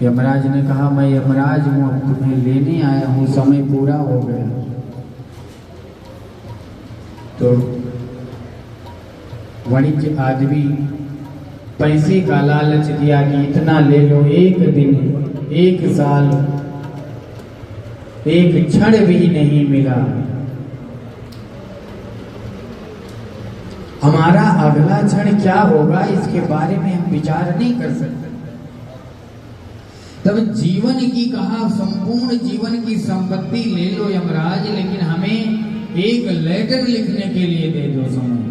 यमराज ने कहा, मैं यमराज हूं, तुम्हें लेने आया हूं, समय पूरा हो गया। तो वाणिज्य आदमी पैसे का लालच दिया कि इतना ले लो, एक दिन, एक साल, एक क्षण भी नहीं मिला। हमारा अगला क्षण क्या होगा इसके बारे में हम विचार नहीं कर सकते। तब जीवन की कहा, संपूर्ण जीवन की संपत्ति ले लो यमराज, लेकिन हमें एक लेटर लिखने के लिए दे दो समय।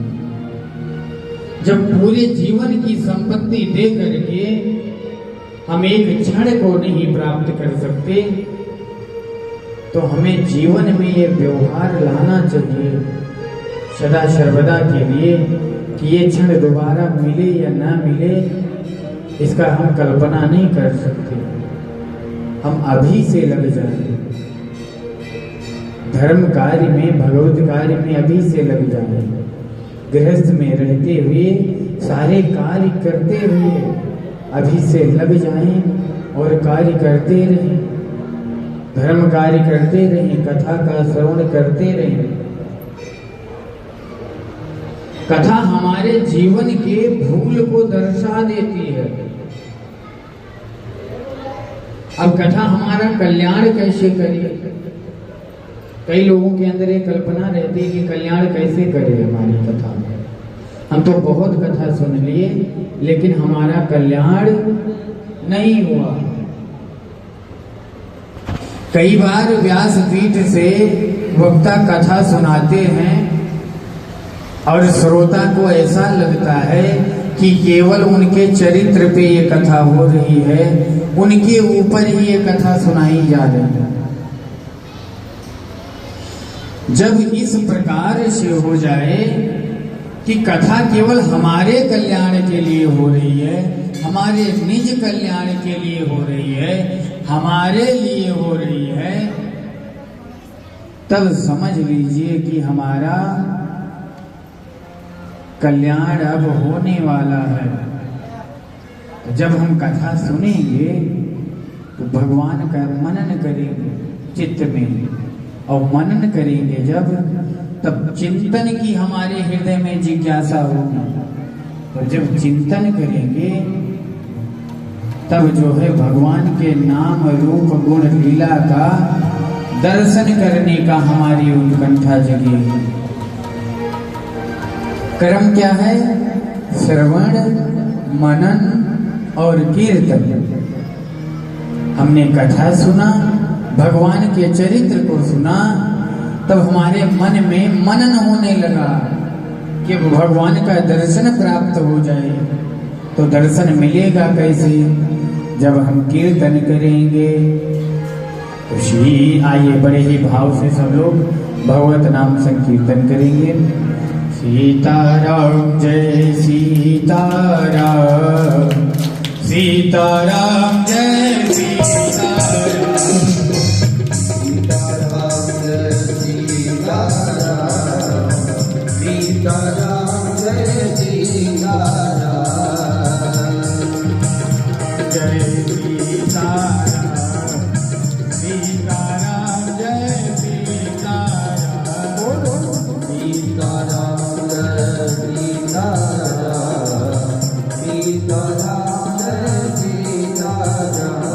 जब पूरे जीवन की संपत्ति दे करके हम एक क्षण को नहीं प्राप्त कर सकते, तो हमें जीवन में ये व्यवहार लाना चाहिए सदा सर्वदा के लिए कि ये क्षण दोबारा मिले या ना मिले, इसका हम कल्पना नहीं कर सकते। हम अभी से लग जाएं, धर्म कार्य में, भगवत कार्य में अभी से लग जाएं। गृहस्थ में रहते हुए सारे कार्य करते हुए अभी से लग जाएं और कार्य करते रहें, धर्म कार्य करते रहें, कथा का श्रवण करते रहें। कथा हमारे जीवन के भूल को दर्शा देती है। अब कथा हमारा कल्याण कैसे करे? कई लोगों के अंदर एक कल्पना रहती है कि कल्याण कैसे करे हमारी कथा। हम तो बहुत कथा सुन लिए, लेकिन हमारा कल्याण नहीं हुआ। कई बार व्यासपीठ से वक्ता कथा सुनाते हैं और श्रोता को ऐसा लगता है कि केवल उनके चरित्र पे ये कथा हो रही है, उनके ऊपर ही ये कथा सुनाई जा रही है। जब इस प्रकार से हो जाए कि कथा केवल हमारे कल्याण के लिए हो रही है, हमारे निज कल्याण के लिए हो रही है, हमारे लिए हो रही है, तब समझ लीजिए कि हमारा कल्याण अब होने वाला है। जब हम कथा सुनेंगे तो भगवान का मनन करेंगे चित्त में, और मनन करेंगे जब, तब चिंतन की हमारे हृदय में जिज्ञासा होगी। और जब चिंतन करेंगे तब जो है भगवान के नाम रूप गुण लीला का दर्शन करने का हमारी उत्कंठा जगेगी। कर्म क्या है? श्रवण, मनन और कीर्तन। हमने कथा सुना, भगवान के चरित्र को सुना, तब हमारे मन में मनन होने लगा कि भगवान का दर्शन प्राप्त हो जाए। तो दर्शन मिलेगा कैसे? जब हम कीर्तन करेंगे। तो आइए बड़े ही भाव से सब लोग भगवत नाम संकीर्तन करेंगे। सीताराम जय सीताराम, सीताराम जय सीताराम, सीताराम जय सीताराम, सीताराम जय सीताराम, जय सीताराम, सीताराम जय सीताराम, सीताराम जय सीताराम, सीताराम जय सीताराम।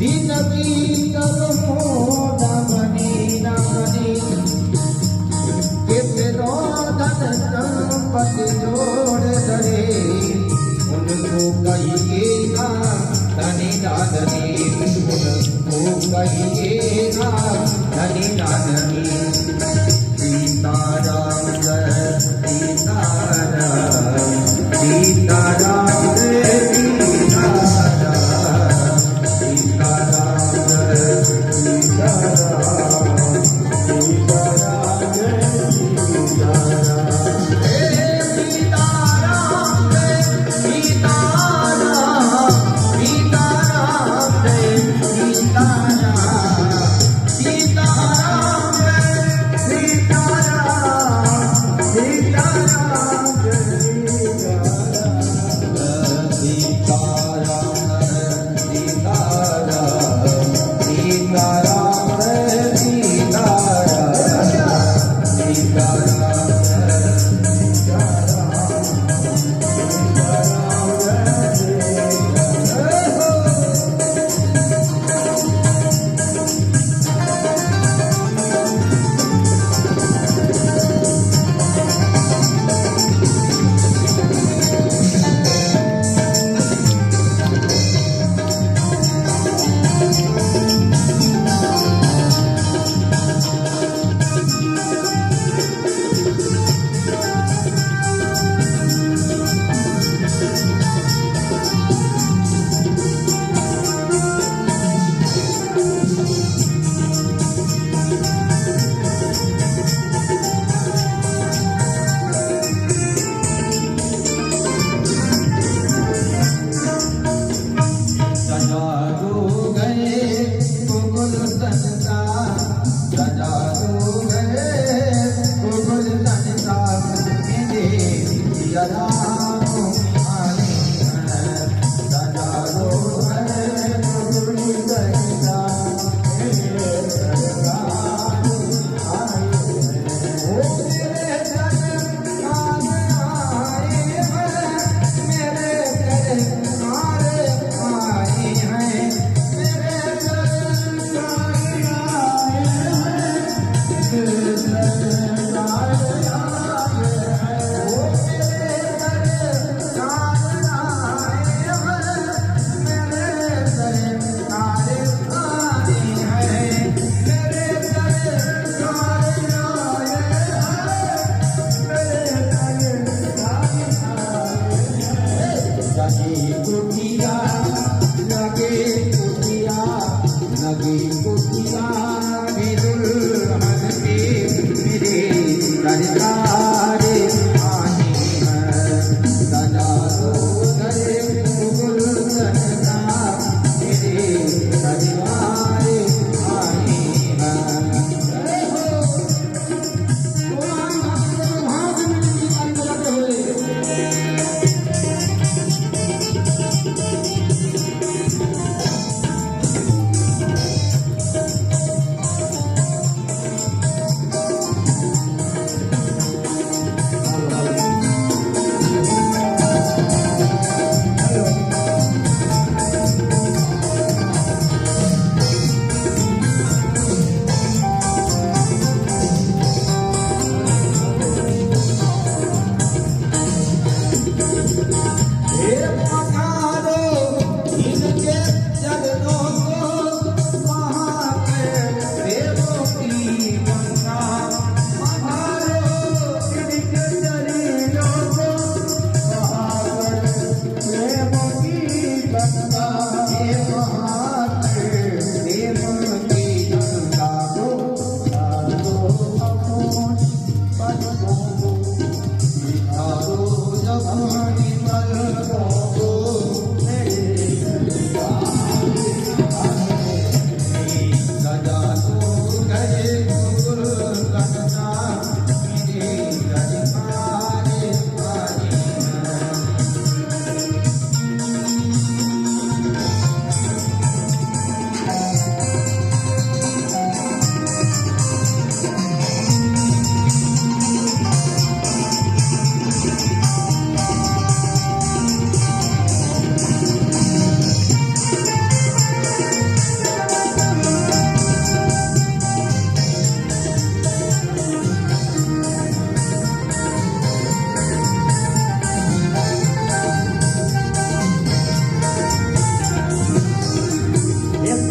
विनती करो नमनी नमनी कितनो धन संपत्ति जोड़ धरे उनको कहिएगा धनी नादनी उनको कहिएगा धनी नादनी सीताराम जय सीताराम सीताराम जय सीताराम सीताराम जय सीताराम सीताराम जय सीताराम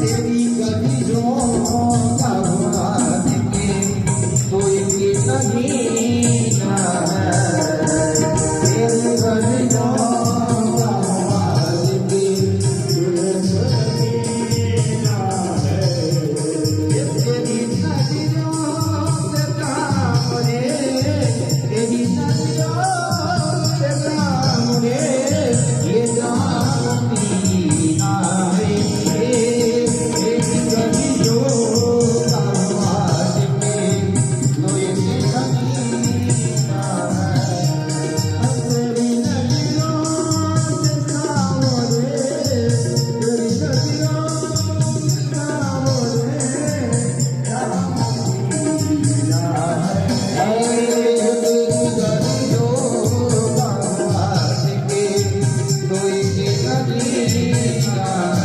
तेरी गलियों का आवाज के कोई भी नहीं ना है। तेरी गलियों का आवाज के कोई नहीं ना है। तेरी नदियों से काम रे, तेरी नदियों से काम रे, ये जाम पीना है। तेरी गलियों का आवाज के कोई भी नहीं ना है। तेरी नदियों से काम रे, तेरी नदियों से काम रे, जाम पीना है। तेरी गलियों का आवाज के कोई भी नहीं ना है।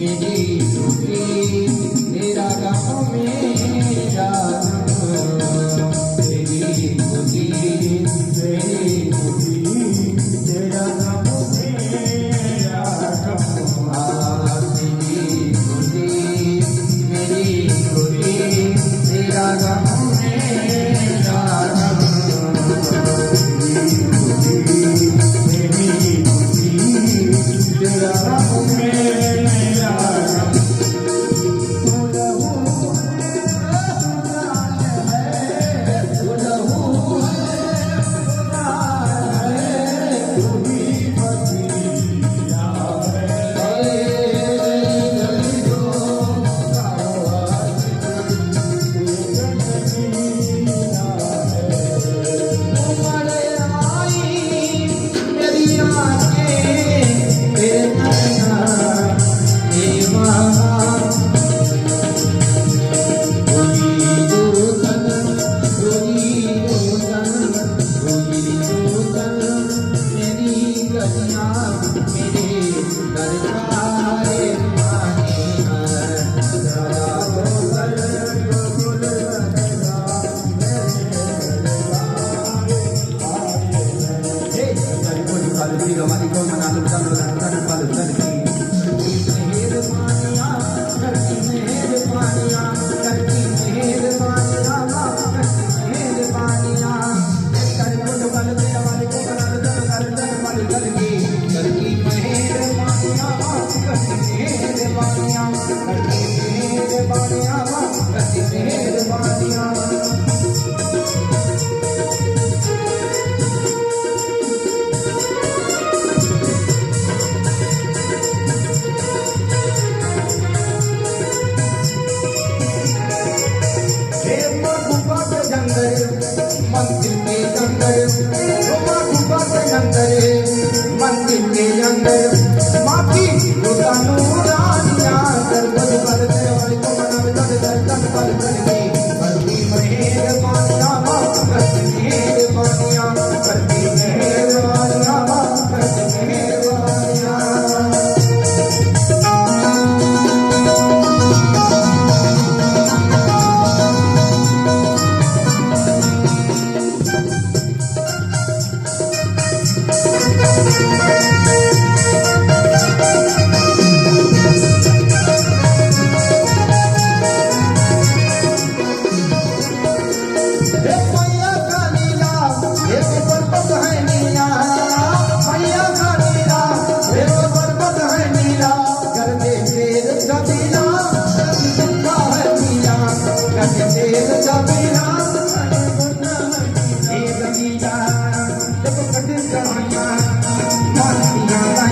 मेरी खुशी तेरा गम मेरा गम। मेरी खुशी तेरा गम मेरा गम। मेरी खुशी तेरा गम मेरा गम। मेरी खुशी तेरा गम मेरा गम। मंदिर के अंदर, गुफा के अंदर, मंदिर के अंदर माखी नूरानिया दरबार पर देवाली को मना दर्शन कर करके करती मेहरबानियां करती मेहरबानियां करती मेहरबानियां करती मेहरबानियां। Maria,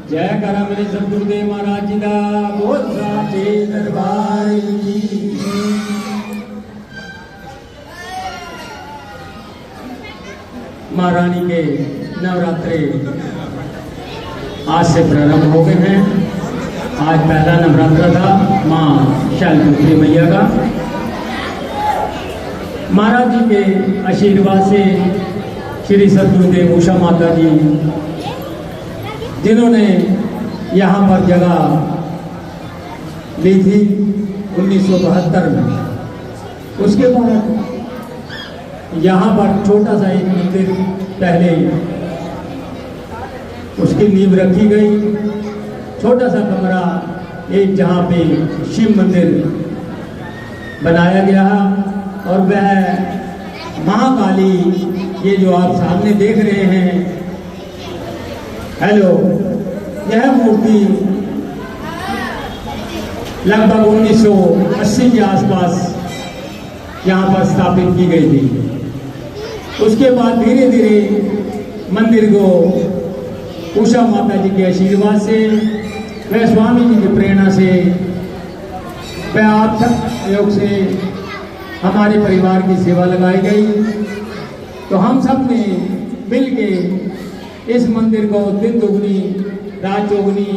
जय करा मेरे सतगुरुदेव महाराज जी का बोल साचे दरबार की। महारानी के नवरात्रे आज से प्रारंभ हो गए हैं। आज पहला नवरात्र था माँ शैलपुत्री मैया का। महाराज जी के आशीर्वाद से श्री सतगुरुदेव उषा माता जी जिन्होंने यहाँ पर जगह ली थी 1972 में, उसके बाद यहाँ पर छोटा सा एक मंदिर पहले उसकी नींव रखी गई। छोटा सा कमरा एक जहाँ पे शिव मंदिर बनाया गया और वह महाकाली, ये जो आप सामने देख रहे हैं, हेलो, यह मूर्ति लगभग 1980 के आसपास यहाँ पर स्थापित की गई थी। उसके बाद धीरे धीरे मंदिर को उषा माता जी के आशीर्वाद से, वह स्वामी जी की प्रेरणा से, वह आप सब सहयोग से, हमारे परिवार की सेवा लगाई गई। तो हम सब ने मिलके इस मंदिर को दिन दुगनी रात चौगुनी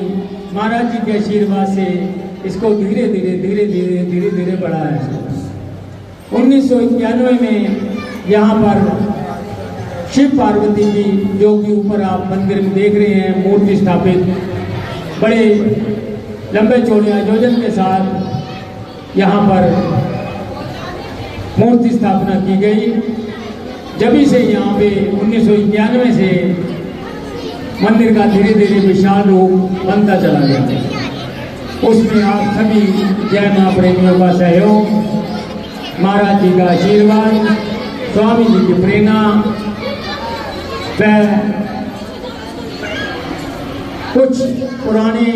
महाराज जी के आशीर्वाद से इसको धीरे धीरे बढ़ाया है। 1991 में यहाँ पर शिव पार्वती जी, जो कि ऊपर आप मंदिर में देख रहे हैं, मूर्ति स्थापित बड़े लंबे चौड़े आयोजन के साथ यहाँ पर मूर्ति स्थापना की गई। जब से यहाँ पे 1991 से मंदिर का धीरे धीरे विशाल रूप बनता चला गया। उसमें आप सभी जय मां प्रेमियों का सहयोग, महाराज जी का आशीर्वाद, स्वामी जी की प्रेरणा, वह कुछ पुराने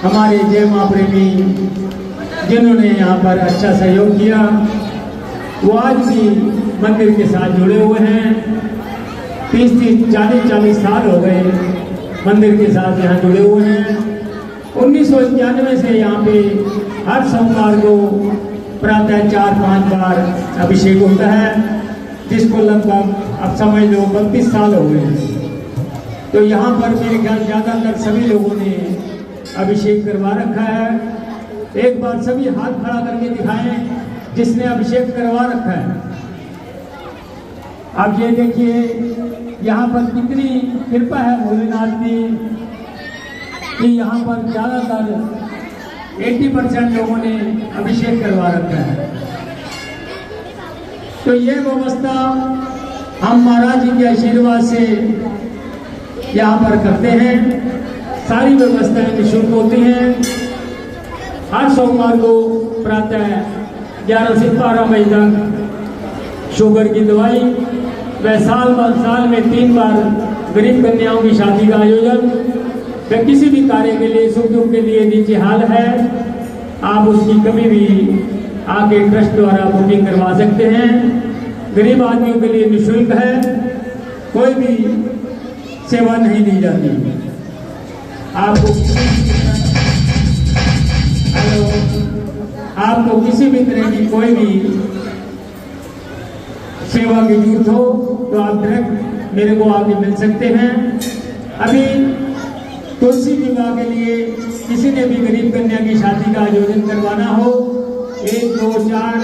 हमारे जय मां प्रेमी जिन्होंने यहाँ पर अच्छा सहयोग किया, वो आज भी मंदिर के साथ जुड़े हुए हैं। 30-40 साल हो गए मंदिर के साथ यहाँ जुड़े हुए हैं। 1991 से यहाँ पे हर सोमवार को प्रातः 4-5 बार अभिषेक होता है, जिसको लगभग अब समझ लो 32 साल हो गए। तो यहाँ पर मेरे ख्याल ज़्यादातर सभी लोगों ने अभिषेक करवा रखा है। एक बार सभी हाथ खड़ा करके दिखाएं जिसने अभिषेक करवा रखा है। अब ये देखिए यहाँ पर कितनी कृपा है भोलेनाथ की कि यहाँ पर ज़्यादातर 80% लोगों ने अभिषेक करवा रखा है। तो ये व्यवस्था हम महाराज जी के आशीर्वाद से यहाँ पर करते हैं। सारी व्यवस्थाएं निःशुल्क होती हैं। हर सोमवार को प्रातः 11 से 12 बजे तक शुगर की दवाई, वह साल में 3 बार गरीब कन्याओं की शादी का आयोजन, वह किसी भी कार्य के लिए, सुख दुख के लिए नीचे हाल है, आप उसकी कभी भी आगे ट्रस्ट द्वारा बुकिंग करवा सकते हैं। गरीब आदमियों के लिए निःशुल्क है, कोई भी सेवा नहीं दी जाती। आपको किसी भी तरह की कोई भी सेवा की जरूरत हो तो आप डायरेक्ट मेरे को आके मिल सकते हैं। अभी तुलसी विवाह के लिए किसी ने भी गरीब कन्या की शादी का आयोजन करवाना हो, 1, 2, 4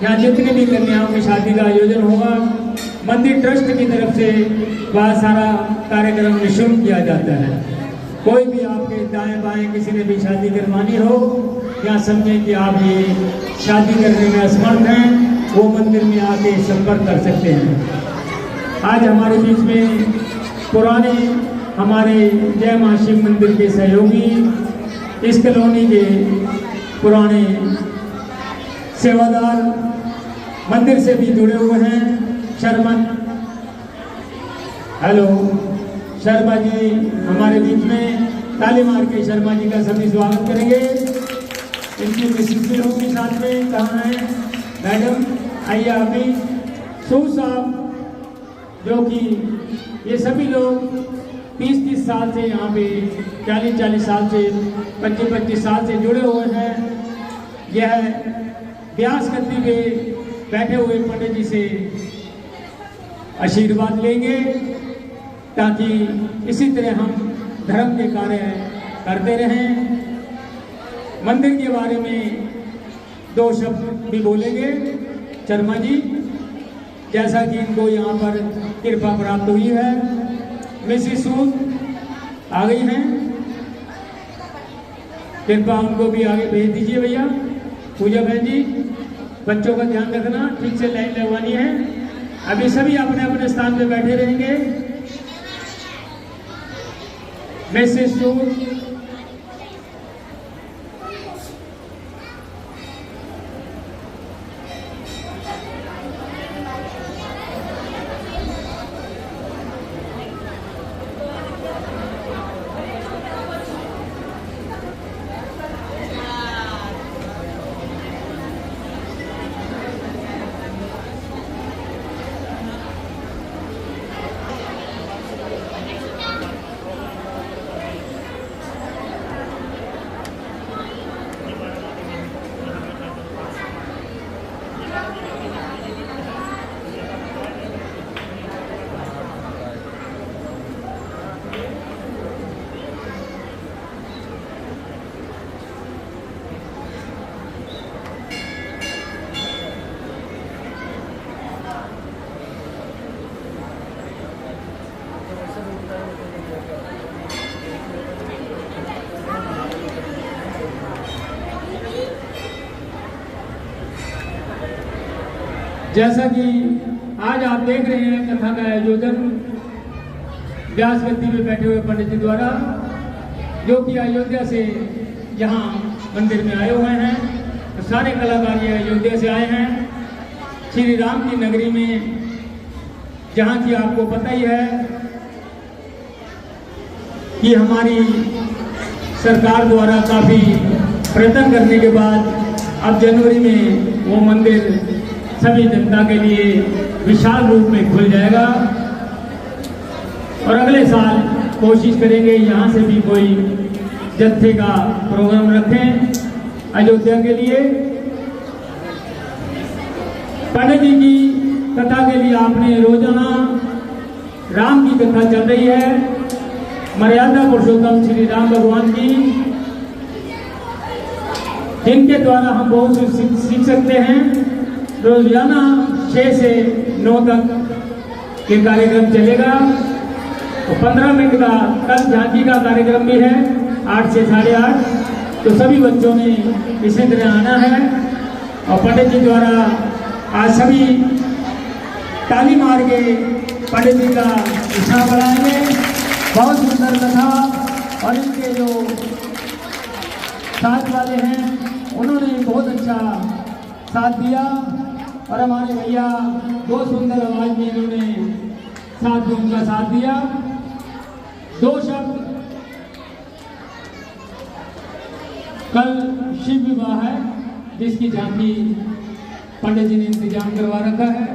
या जितनी भी कन्याओं की शादी का आयोजन होगा, मंदिर ट्रस्ट की तरफ से वह सारा कार्यक्रम निःशुल्क किया जाता है। कोई भी आपके दाएं बाएं किसी ने भी शादी करवानी हो या समझें कि आप ये शादी करने में असमर्थ हैं, वो मंदिर में आके संपर्क कर सकते हैं। आज हमारे बीच में पुराने हमारे जय मां शिव मंदिर के सहयोगी, इस कॉलोनी के पुराने सेवादार मंदिर से भी जुड़े हुए हैं। हेलो शर्मा जी हमारे बीच में, ताली मार के शर्मा जी का सभी स्वागत करेंगे। इनकी मिसेस भी होंगी साथ में, कहाँ है मैडम, आइए आप भी। सू साहब, जो कि ये सभी लोग 30-30 साल से यहाँ पे 40-40 साल से 25-25 साल से जुड़े हुए हैं। यह व्यास गद्दी पे बैठे हुए पंडित जी से आशीर्वाद लेंगे ताकि इसी तरह हम धर्म के कार्य करते रहें। मंदिर के बारे में 2 शब्द भी बोलेंगे शर्मा जी, जैसा कि इनको यहाँ पर कृपा प्राप्त हुई है। मिसेस सूद आ गई हैं, कृपा उनको भी आगे भेज दीजिए भैया। पूजा बहन जी, बच्चों का ध्यान रखना, ठीक से लाइन लगवानी है। अभी सभी अपने अपने स्थान पे बैठे रहेंगे। मिसेस सूद, जैसा कि आज आप देख रहे हैं कथा का आयोजन व्यास गद्दी में बैठे हुए पंडित जी द्वारा, जो कि अयोध्या से यहाँ मंदिर में आए हुए हैं। तो सारे कलाकार ये अयोध्या से आए हैं, श्री राम की नगरी में, जहाँ की आपको पता ही है कि हमारी सरकार द्वारा काफी प्रयत्न करने के बाद अब जनवरी में वो मंदिर सभी जनता के लिए विशाल रूप में खुल जाएगा। और अगले साल कोशिश करेंगे यहाँ से भी कोई जत्थे का प्रोग्राम रखें अयोध्या के लिए। पंडित जी की कथा के लिए आपने रोजाना राम की कथा चल रही है, मर्यादा पुरुषोत्तम श्री राम भगवान की, जिनके द्वारा हम बहुत कुछ सीख सकते हैं। रोजाना 6 से 9 तक ये कार्यक्रम चलेगा। तो 15 मिनट का कल झांकी का कार्यक्रम भी है 8 से 8:30। तो सभी बच्चों ने इसी तरह आना है। और पंडित जी द्वारा आज सभी ताली मार के पंडित जी का उत्साह बढ़ाएंगे। बहुत सुंदर कथा। और इनके जो साथ वाले हैं उन्होंने बहुत अच्छा साथ दिया। और हमारे भैया बहुत सुंदर आवाज में इन्होंने साथ में उनका साथ दिया। 2 शब्द, कल शिव विवाह है जिसकी झांकी पंडित जी ने इंतजाम करवा रखा है।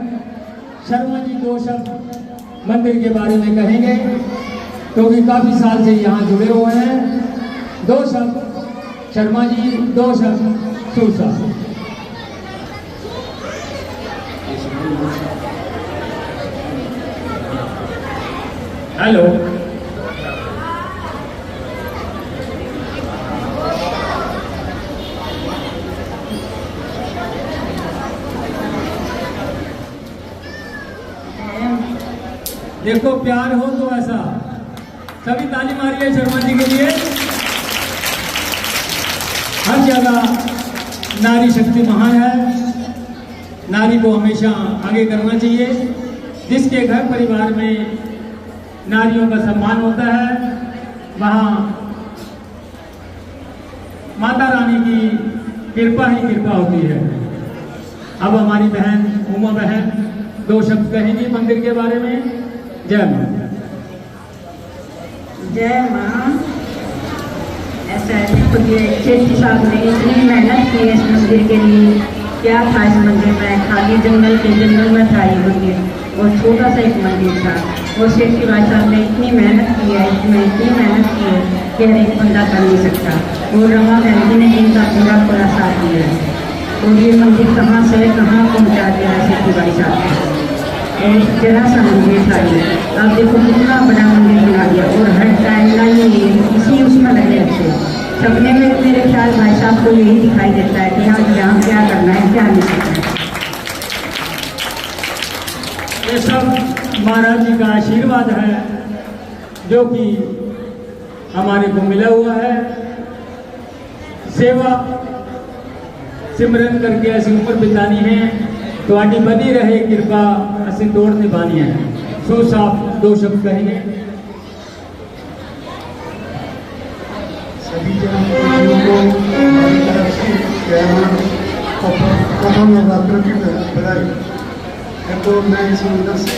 शर्मा जी 2 शब्द मंदिर के बारे में कहेंगे क्योंकि काफी साल से यहाँ जुड़े हुए हैं। 2 शब्द शर्मा जी, 2 शब्द सूसा। हेलो, देखो प्यार हो तो ऐसा, सभी ताली मारिए शर्मा जी के लिए। हर जगह नारी शक्ति महान है, नारी को हमेशा आगे करना चाहिए। जिसके घर परिवार में नारियों का सम्मान होता है वहाँ माता रानी की कृपा ही कृपा होती है। अब हमारी बहन उमा बहन 2 शब्द कहेंगी मंदिर के बारे में। जय मां। जय मां। ऐसा खेती साहब ने इतनी मेहनत की इस मंदिर के लिए। क्या था इस मंदिर में? खाली जंगल के जंगल में था ये मंदिर। और छोटा सा एक मंदिर था। और सेठी भाई साहब ने इतनी मेहनत की है, इसमें इतनी मेहनत की है कि हर एक बंदा कर नहीं सकता। और रमा बहन जी ने इनका पूरा साथ दिया है। और ये मंदिर कहाँ से कहाँ पहुँचा दिया है सेठी भाई साहब ने। और जरा सा मंदिर था ये, आप देखो कितना बड़ा मंदिर बना दिया। और हर टाइम ना ये इसी उसमें लगे थे सपने में। मेरे ख्याल भाई साहब को यही दिखाई देता है कि हाँ यहाँ क्या करना है, क्या नहीं करना है। ये सब महाराज जी का आशीर्वाद है जो कि हमारे को मिला हुआ है। सेवा सिमरन करके ऐसी उम्र बितानी है तो आगे बनी रहे कृपा ऐसी तोड़ निभानी है। सो साफ दो शब्द कहेंगे। सभी जनों को हमारी तरफ से कथा नवरात्र की बधाई। तो मैं इस मंदिर से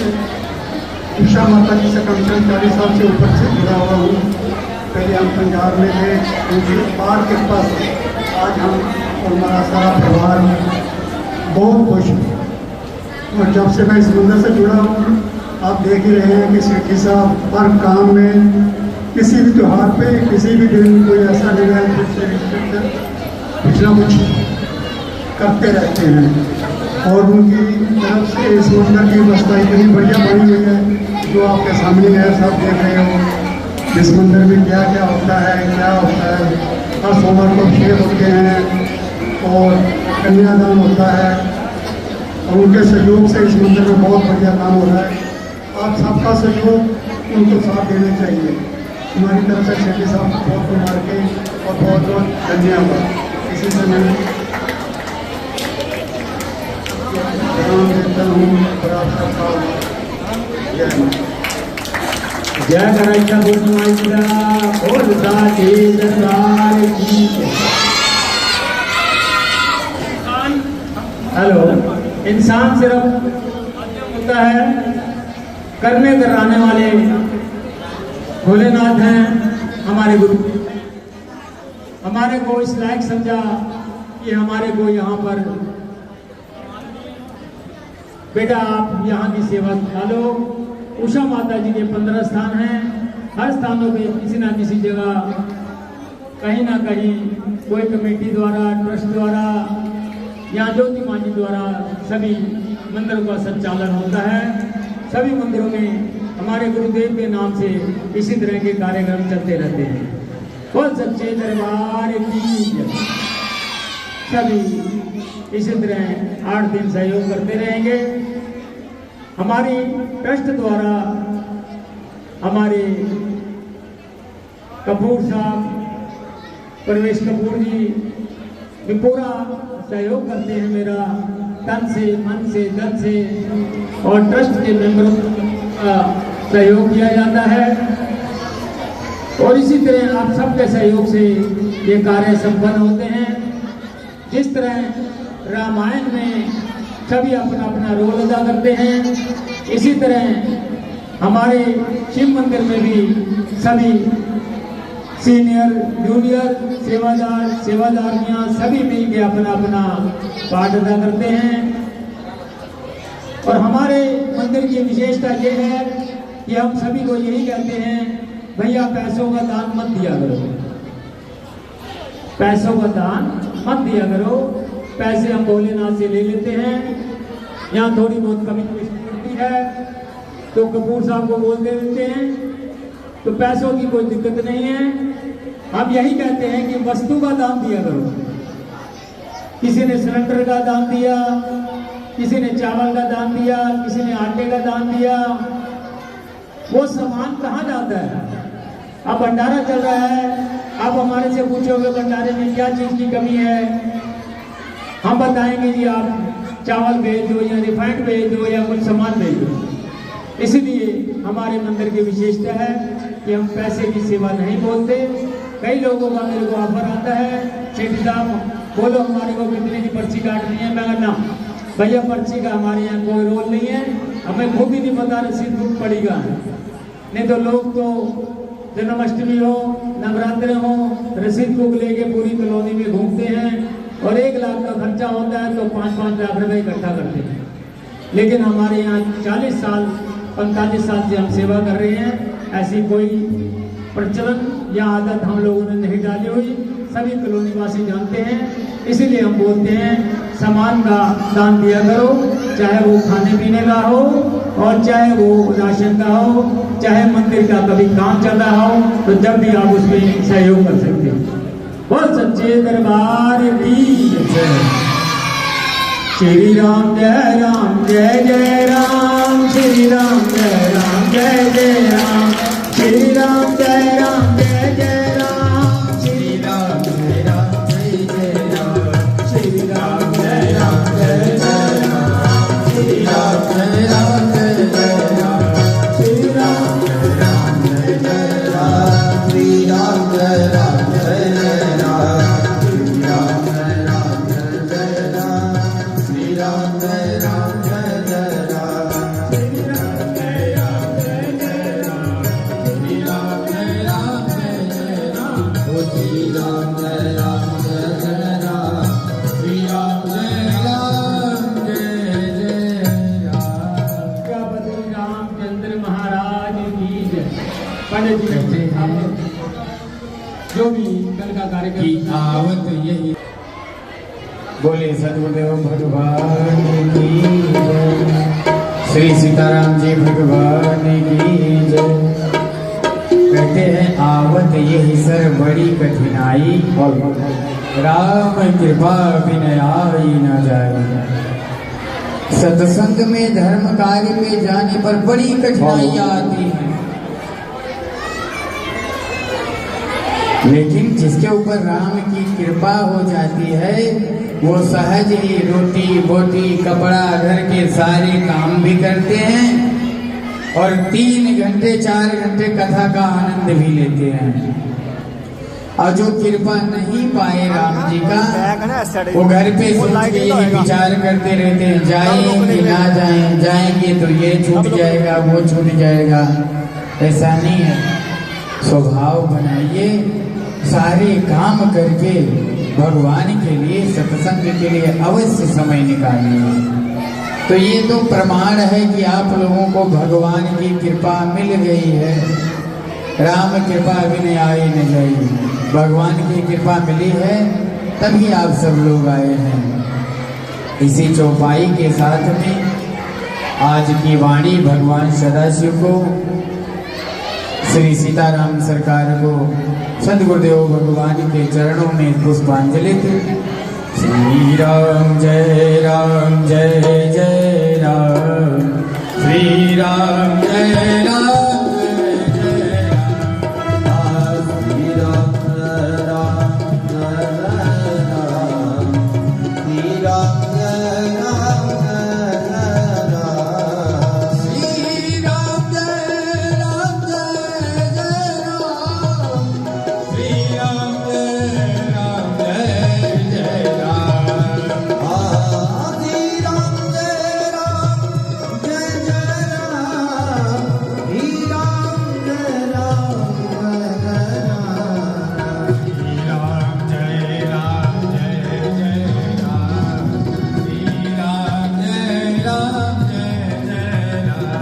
उषा माता जी से कम से कम 40 साल से ऊपर से जुड़ा हुआ हूँ। पहले हम पंजाब में थे, उनकी पार के पास आज हम और हमारा सारा परिवार बहुत खुश है। और जब से मैं इस मंदिर से जुड़ा हूँ, आप देख ही रहे हैं कि सेठी साहब हर काम में, किसी भी त्यौहार पे, किसी भी दिन कोई ऐसा नहीं है जिससे कुछ ना कुछ करते रहते हैं। और उनकी तरफ से इस मंदिर की व्यवस्था इतनी बढ़िया बनी हुई है जो आपके सामने है, सब देख रहे हो। इस मंदिर में क्या क्या होता है, क्या होता है। हर सोमवार को अभिषेक होते हैं और कन्यादान होता है। और उनके सहयोग से इस मंदिर में बहुत बढ़िया काम हो रहा है। आप सबका सहयोग उनको साथ देना चाहिए। हमारी तरफ से सेठी साहब को बहुत मार के और बहुत बहुत धन्यवाद। इसी से मैं देता हूँ। जय गणेश बोल साचे दरबार की। हेलो, इंसान सिर्फ होता है, करने कराने वाले भोलेनाथ हैं हमारे गुरु। हमारे को इस लायक समझा कि हमारे को यहाँ पर बेटा आप यहाँ की सेवा डालो। उषा माता जी के 15 स्थान हैं। हर स्थानों पे किसी ना किसी जगह कहीं ना कहीं कोई कमेटी द्वारा, ट्रस्ट द्वारा या ज्योति माँ जी द्वारा सभी मंदिरों का संचालन होता है। सभी मंदिरों में हमारे गुरुदेव के नाम से इसी तरह के कार्यक्रम चलते रहते हैं। बोल सच्चे दरबार की जय। सभी इसी तरह 8 दिन सहयोग करते रहेंगे। हमारी ट्रस्ट द्वारा हमारे कपूर साहब, परवेश कपूर जी भी पूरा सहयोग करते हैं। मेरा तन से, मन से, धन से और ट्रस्ट के मेंबरों का सहयोग किया जाता है। और इसी तरह आप सबके सहयोग से ये कार्य संपन्न होते हैं। जिस तरह रामायण में सभी अपना अपना रोल अदा करते हैं, इसी तरह हमारे शिव मंदिर में भी सभी सीनियर, जूनियर, सेवादारियाँ सभी मिल के अपना अपना पाठ अदा करते हैं। और हमारे मंदिर की विशेषता ये है कि हम सभी को यही कहते हैं, भैया पैसों का दान मत दिया करो, पैसों का दान मत दिया करो। पैसे हम भोलेनाथ से ले लेते हैं। यहाँ थोड़ी बहुत कमी होती है तो कपूर साहब को बोल दे देते हैं, तो पैसों की कोई दिक्कत नहीं है। हम यही कहते हैं कि वस्तु का दान दिया करो। किसी ने सिलेंडर का दान दिया, किसी ने चावल का दान दिया, किसी ने आटे का दान दिया। वो सामान कहाँ जाता है? अब भंडारा चल रहा है, आप हमारे से पूछोगे भंडारे में क्या चीज की कमी है, हम बताएंगे जी आप चावल भेज दो या रिफाइंड भेज दो या कुछ सामान भेज दो। इसलिए हमारे मंदिर की विशेषता है कि हम पैसे की सेवा नहीं बोलते। कई लोगों का मेरे को ऑफर आता है, सेठी साहब बोलो हमारे को कितने की पर्ची काटनी है। मैं कहना भैया पर्ची का हमारे यहाँ कोई रोल नहीं है, हमें खुद ही नहीं पता रसीद पड़ेगा। नहीं तो लोग तो जन्माष्टमी हो, नवरात्रे हो, रसीद बुक लेके पूरी कॉलोनी में घूमते हैं और 1 लाख का खर्चा होता है तो 5-5 लाख रुपए इकट्ठा करते हैं। लेकिन हमारे यहाँ 40 साल 45 साल से हम सेवा कर रहे हैं, ऐसी कोई प्रचलन या आदत हम लोगों ने नहीं डाली हुई, सभी कॉलोनी वासी जानते हैं। इसीलिए हम बोलते हैं सामान का दान दिया करो, चाहे वो खाने पीने का हो और चाहे वो राशन का हो, चाहे मंदिर का कभी काम चल रहा हो, तो जब भी आप उसमें सहयोग कर सकते हो। बोल सच्चे दरबार की जय। श्री राम जय राम जय जय राम, श्री राम जय राम जय जय राम, श्री राम जय राम जय जय राम, श्री राम जय राम जय जय राम, श्री राम जय राम जय जय राम, श्री राम जय राम जय जय राम, श्री राम जय राम जय जय राम, श्री राम जय राम जय जय राम, श्री राम जय राम जय जय राम, श्री राम जय राम जय जय राम, श्री राम जय राम जय जय राम, श्री राम जय राम जय जय राम, ओ श्री राम जय राम जय जय राम, श्री राम जय राम जय जय राम। क्या बद्री रामचंद्र महाराज की जय। पंडित जी जो भी कल का कार्यक्रम की आवत यही बोले सदगुरुदेव भगवान की जय, श्री सीताराम जी भगवान की जय। कहते हैं आवत यही सर बड़ी कठिनाई, राम कृपा बिन आई न जाए। सत्संग में धर्म कार्य में जाने पर बड़ी कठिनाइयां आती हैं, लेकिन जिसके ऊपर राम की कृपा हो जाती है वो सहज ही रोटी बोटी कपड़ा घर के सारे काम भी करते हैं और 3 घंटे 4 घंटे कथा का आनंद भी लेते हैं। और जो कृपा नहीं पाए राम जी का, वो घर पे सोच के ही विचार करते रहते हैं, जाएंगे ना जाएं, जाएंगे तो ये छूट जाएगा वो छूट जाएगा। ऐसा नहीं है, स्वभाव बनाइए, सारे काम करके भगवान के लिए सत्संग के लिए अवश्य समय निकालिए। तो ये तो प्रमाण है कि आप लोगों को भगवान की कृपा मिल गई है। राम कृपा बिन आई न जाई, भगवान की कृपा मिली है तभी आप सब लोग आए हैं। इसी चौपाई के साथ में आज की वाणी भगवान सदाशिव को, श्री सीताराम सरकार को, सदगुरुदेव भगवान के चरणों में पुष्पांजलि थी। श्री राम जय राम जय जय राम, श्री राम जय राम जय जय राम, श्री राम जय राम जय जय राम, श्री राम जय राम जय जय राम, श्री राम जय राम जय जय राम, श्री राम जय राम जय जय राम, श्री राम जय राम जय जय राम, श्री राम जय राम जय जय राम, श्री राम जय राम जय जय राम, श्री राम जय राम जय जय राम,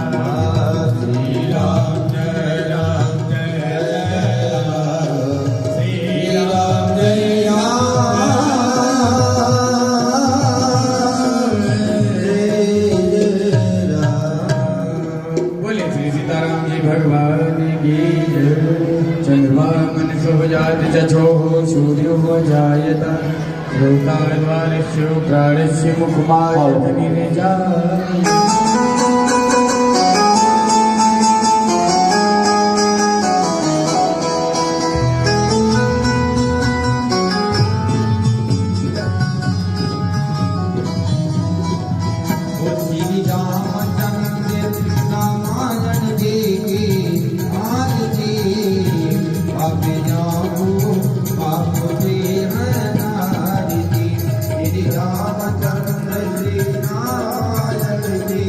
श्री राम जय राम जय जय राम, श्री राम जय बोले श्री सीताराम जी भगवान की जय। चंद्रमा मन शुभ जात चछो सूर्यो जायता, श्रोताद्वारस्य प्राणस्य मुखमायत निरजाय। श्री रामचंद्र रामायण जी की आज जी, अब जाऊं आप देव नारी जी। श्री रामचंद्र श्री नारायण जी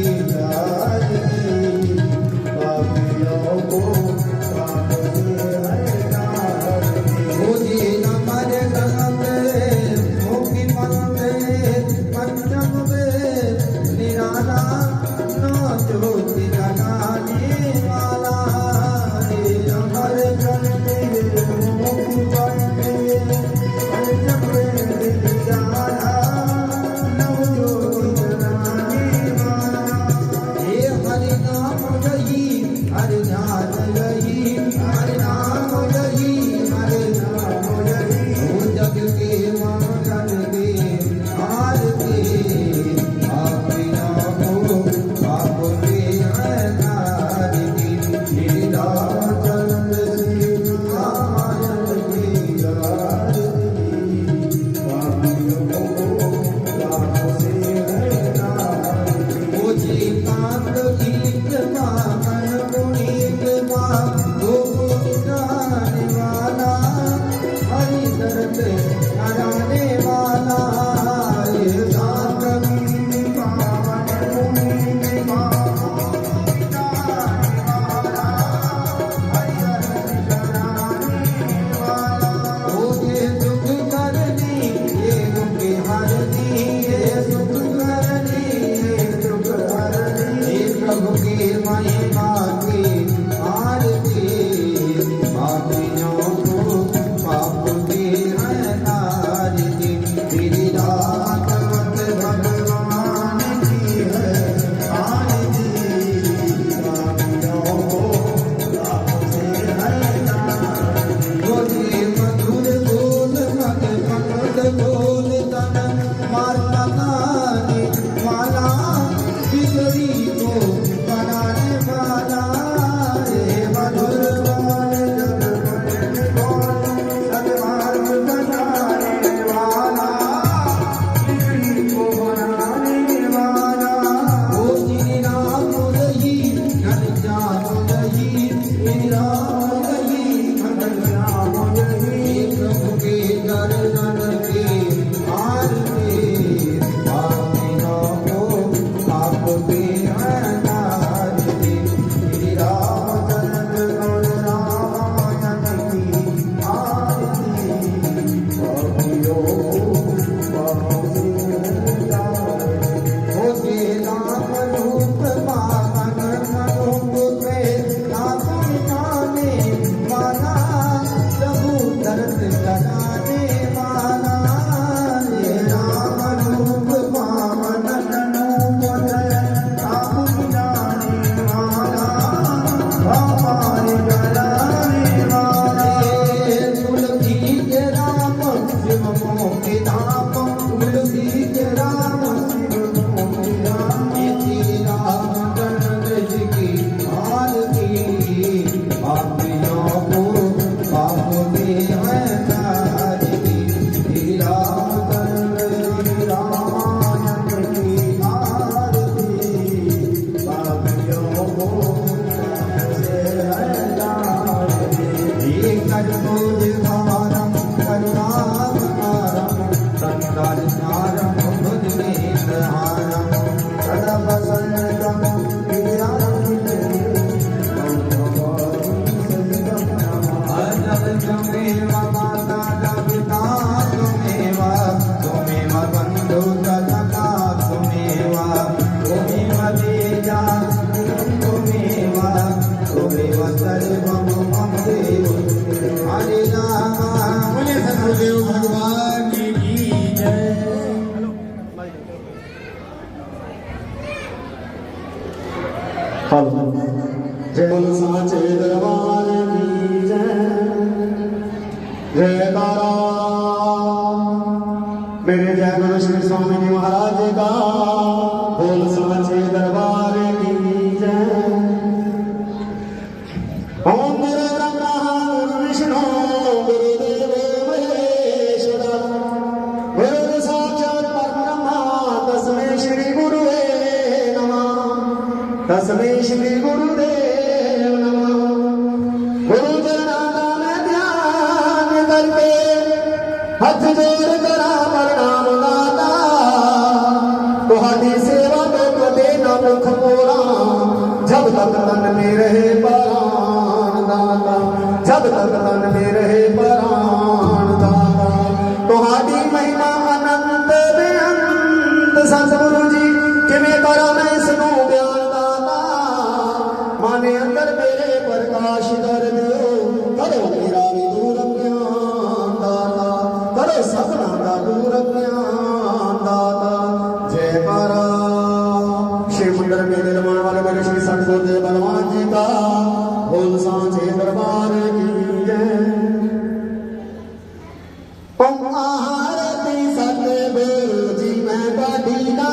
ढोल तन मारता गाने वाला बिगड़ी को बनाने वाला रे मधुर गान जग में कौन सदमार्ग बनाने वाला बिगड़ी को बनाने वाला ओ श्री राम रही घन श्याम रही श्री राम रही घन श्याम रही प्रभु के दर्शन के हार के पापियों को आप पे अनार दे श्री राम चरण गौर रामायण की आरती पापियों हो के राम रूप मागन रूप में नाम जाने वाला प्रभु दर्द कराने वाला ये राम रूप मागन रूप में नाम जाने वाला हमारे डराने वाला तुलसी के राम शिव मोहि धाम तुलसी के राम शिव मोहि धाम श्री राम चरण की आरती पापियों को पाप के हटार की श्री राम चरण रामायण की आरती पापियों को से हटार ये कर्पूर धारम करुणावतारम संकर्षारम भुजनेत्रहारम सदवसन्तम त्वमेव माता पिता त्वमेव त्वमेव बन्धु सखा त्वमेव त्वमेव तेजा त्वमेव त्वमेव सर्वं मम देव हरे राम बोले सद्गुरुदेव भगवान की जय। जय बोलो साचे दरबार की जय। जय तारा मेरे जय गुरु श्री स्वामी जी महाराज का बोल साचे दरबार की जय। ओम गुरु ब्रह्मा गुरु विष्णु गुरुदेव महेश्वरा गुरु साक्षात् परब्रह्म तस्मै श्री गुरुवे नमः तस्मै श्री गुरुदेव नमः। गुरु चरणों में ध्यान करके हाथ जोड़ करा प्रणाम दाता तुहाडी सेवा तो कदे न मुख मोरा जब तक तन में रहे प्राण दाता जब तक तन में रहे प्राण दाता तुहाडी महिमा अनंत बेअंत सतगुरु जी किवें करा मैं इसनू बयान दाता माने अंदर मेरे प्रकाश कर दियो करो मेरा भी दूर ज्ञान दाता करो सपना का दूर ज्ञान दाता। जय पारा शिव मंदिर में निर्माण वाले मेरे श्री संत गुरुदेव बलवान जी का बोल सांचे दरबार की जय। ओम आरती सतगुरु जी मैं बाडी का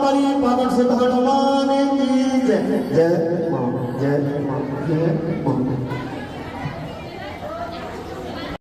हमारी पावन सिद्ध हनुमान की जय। जय मां, जय मां, जय मां।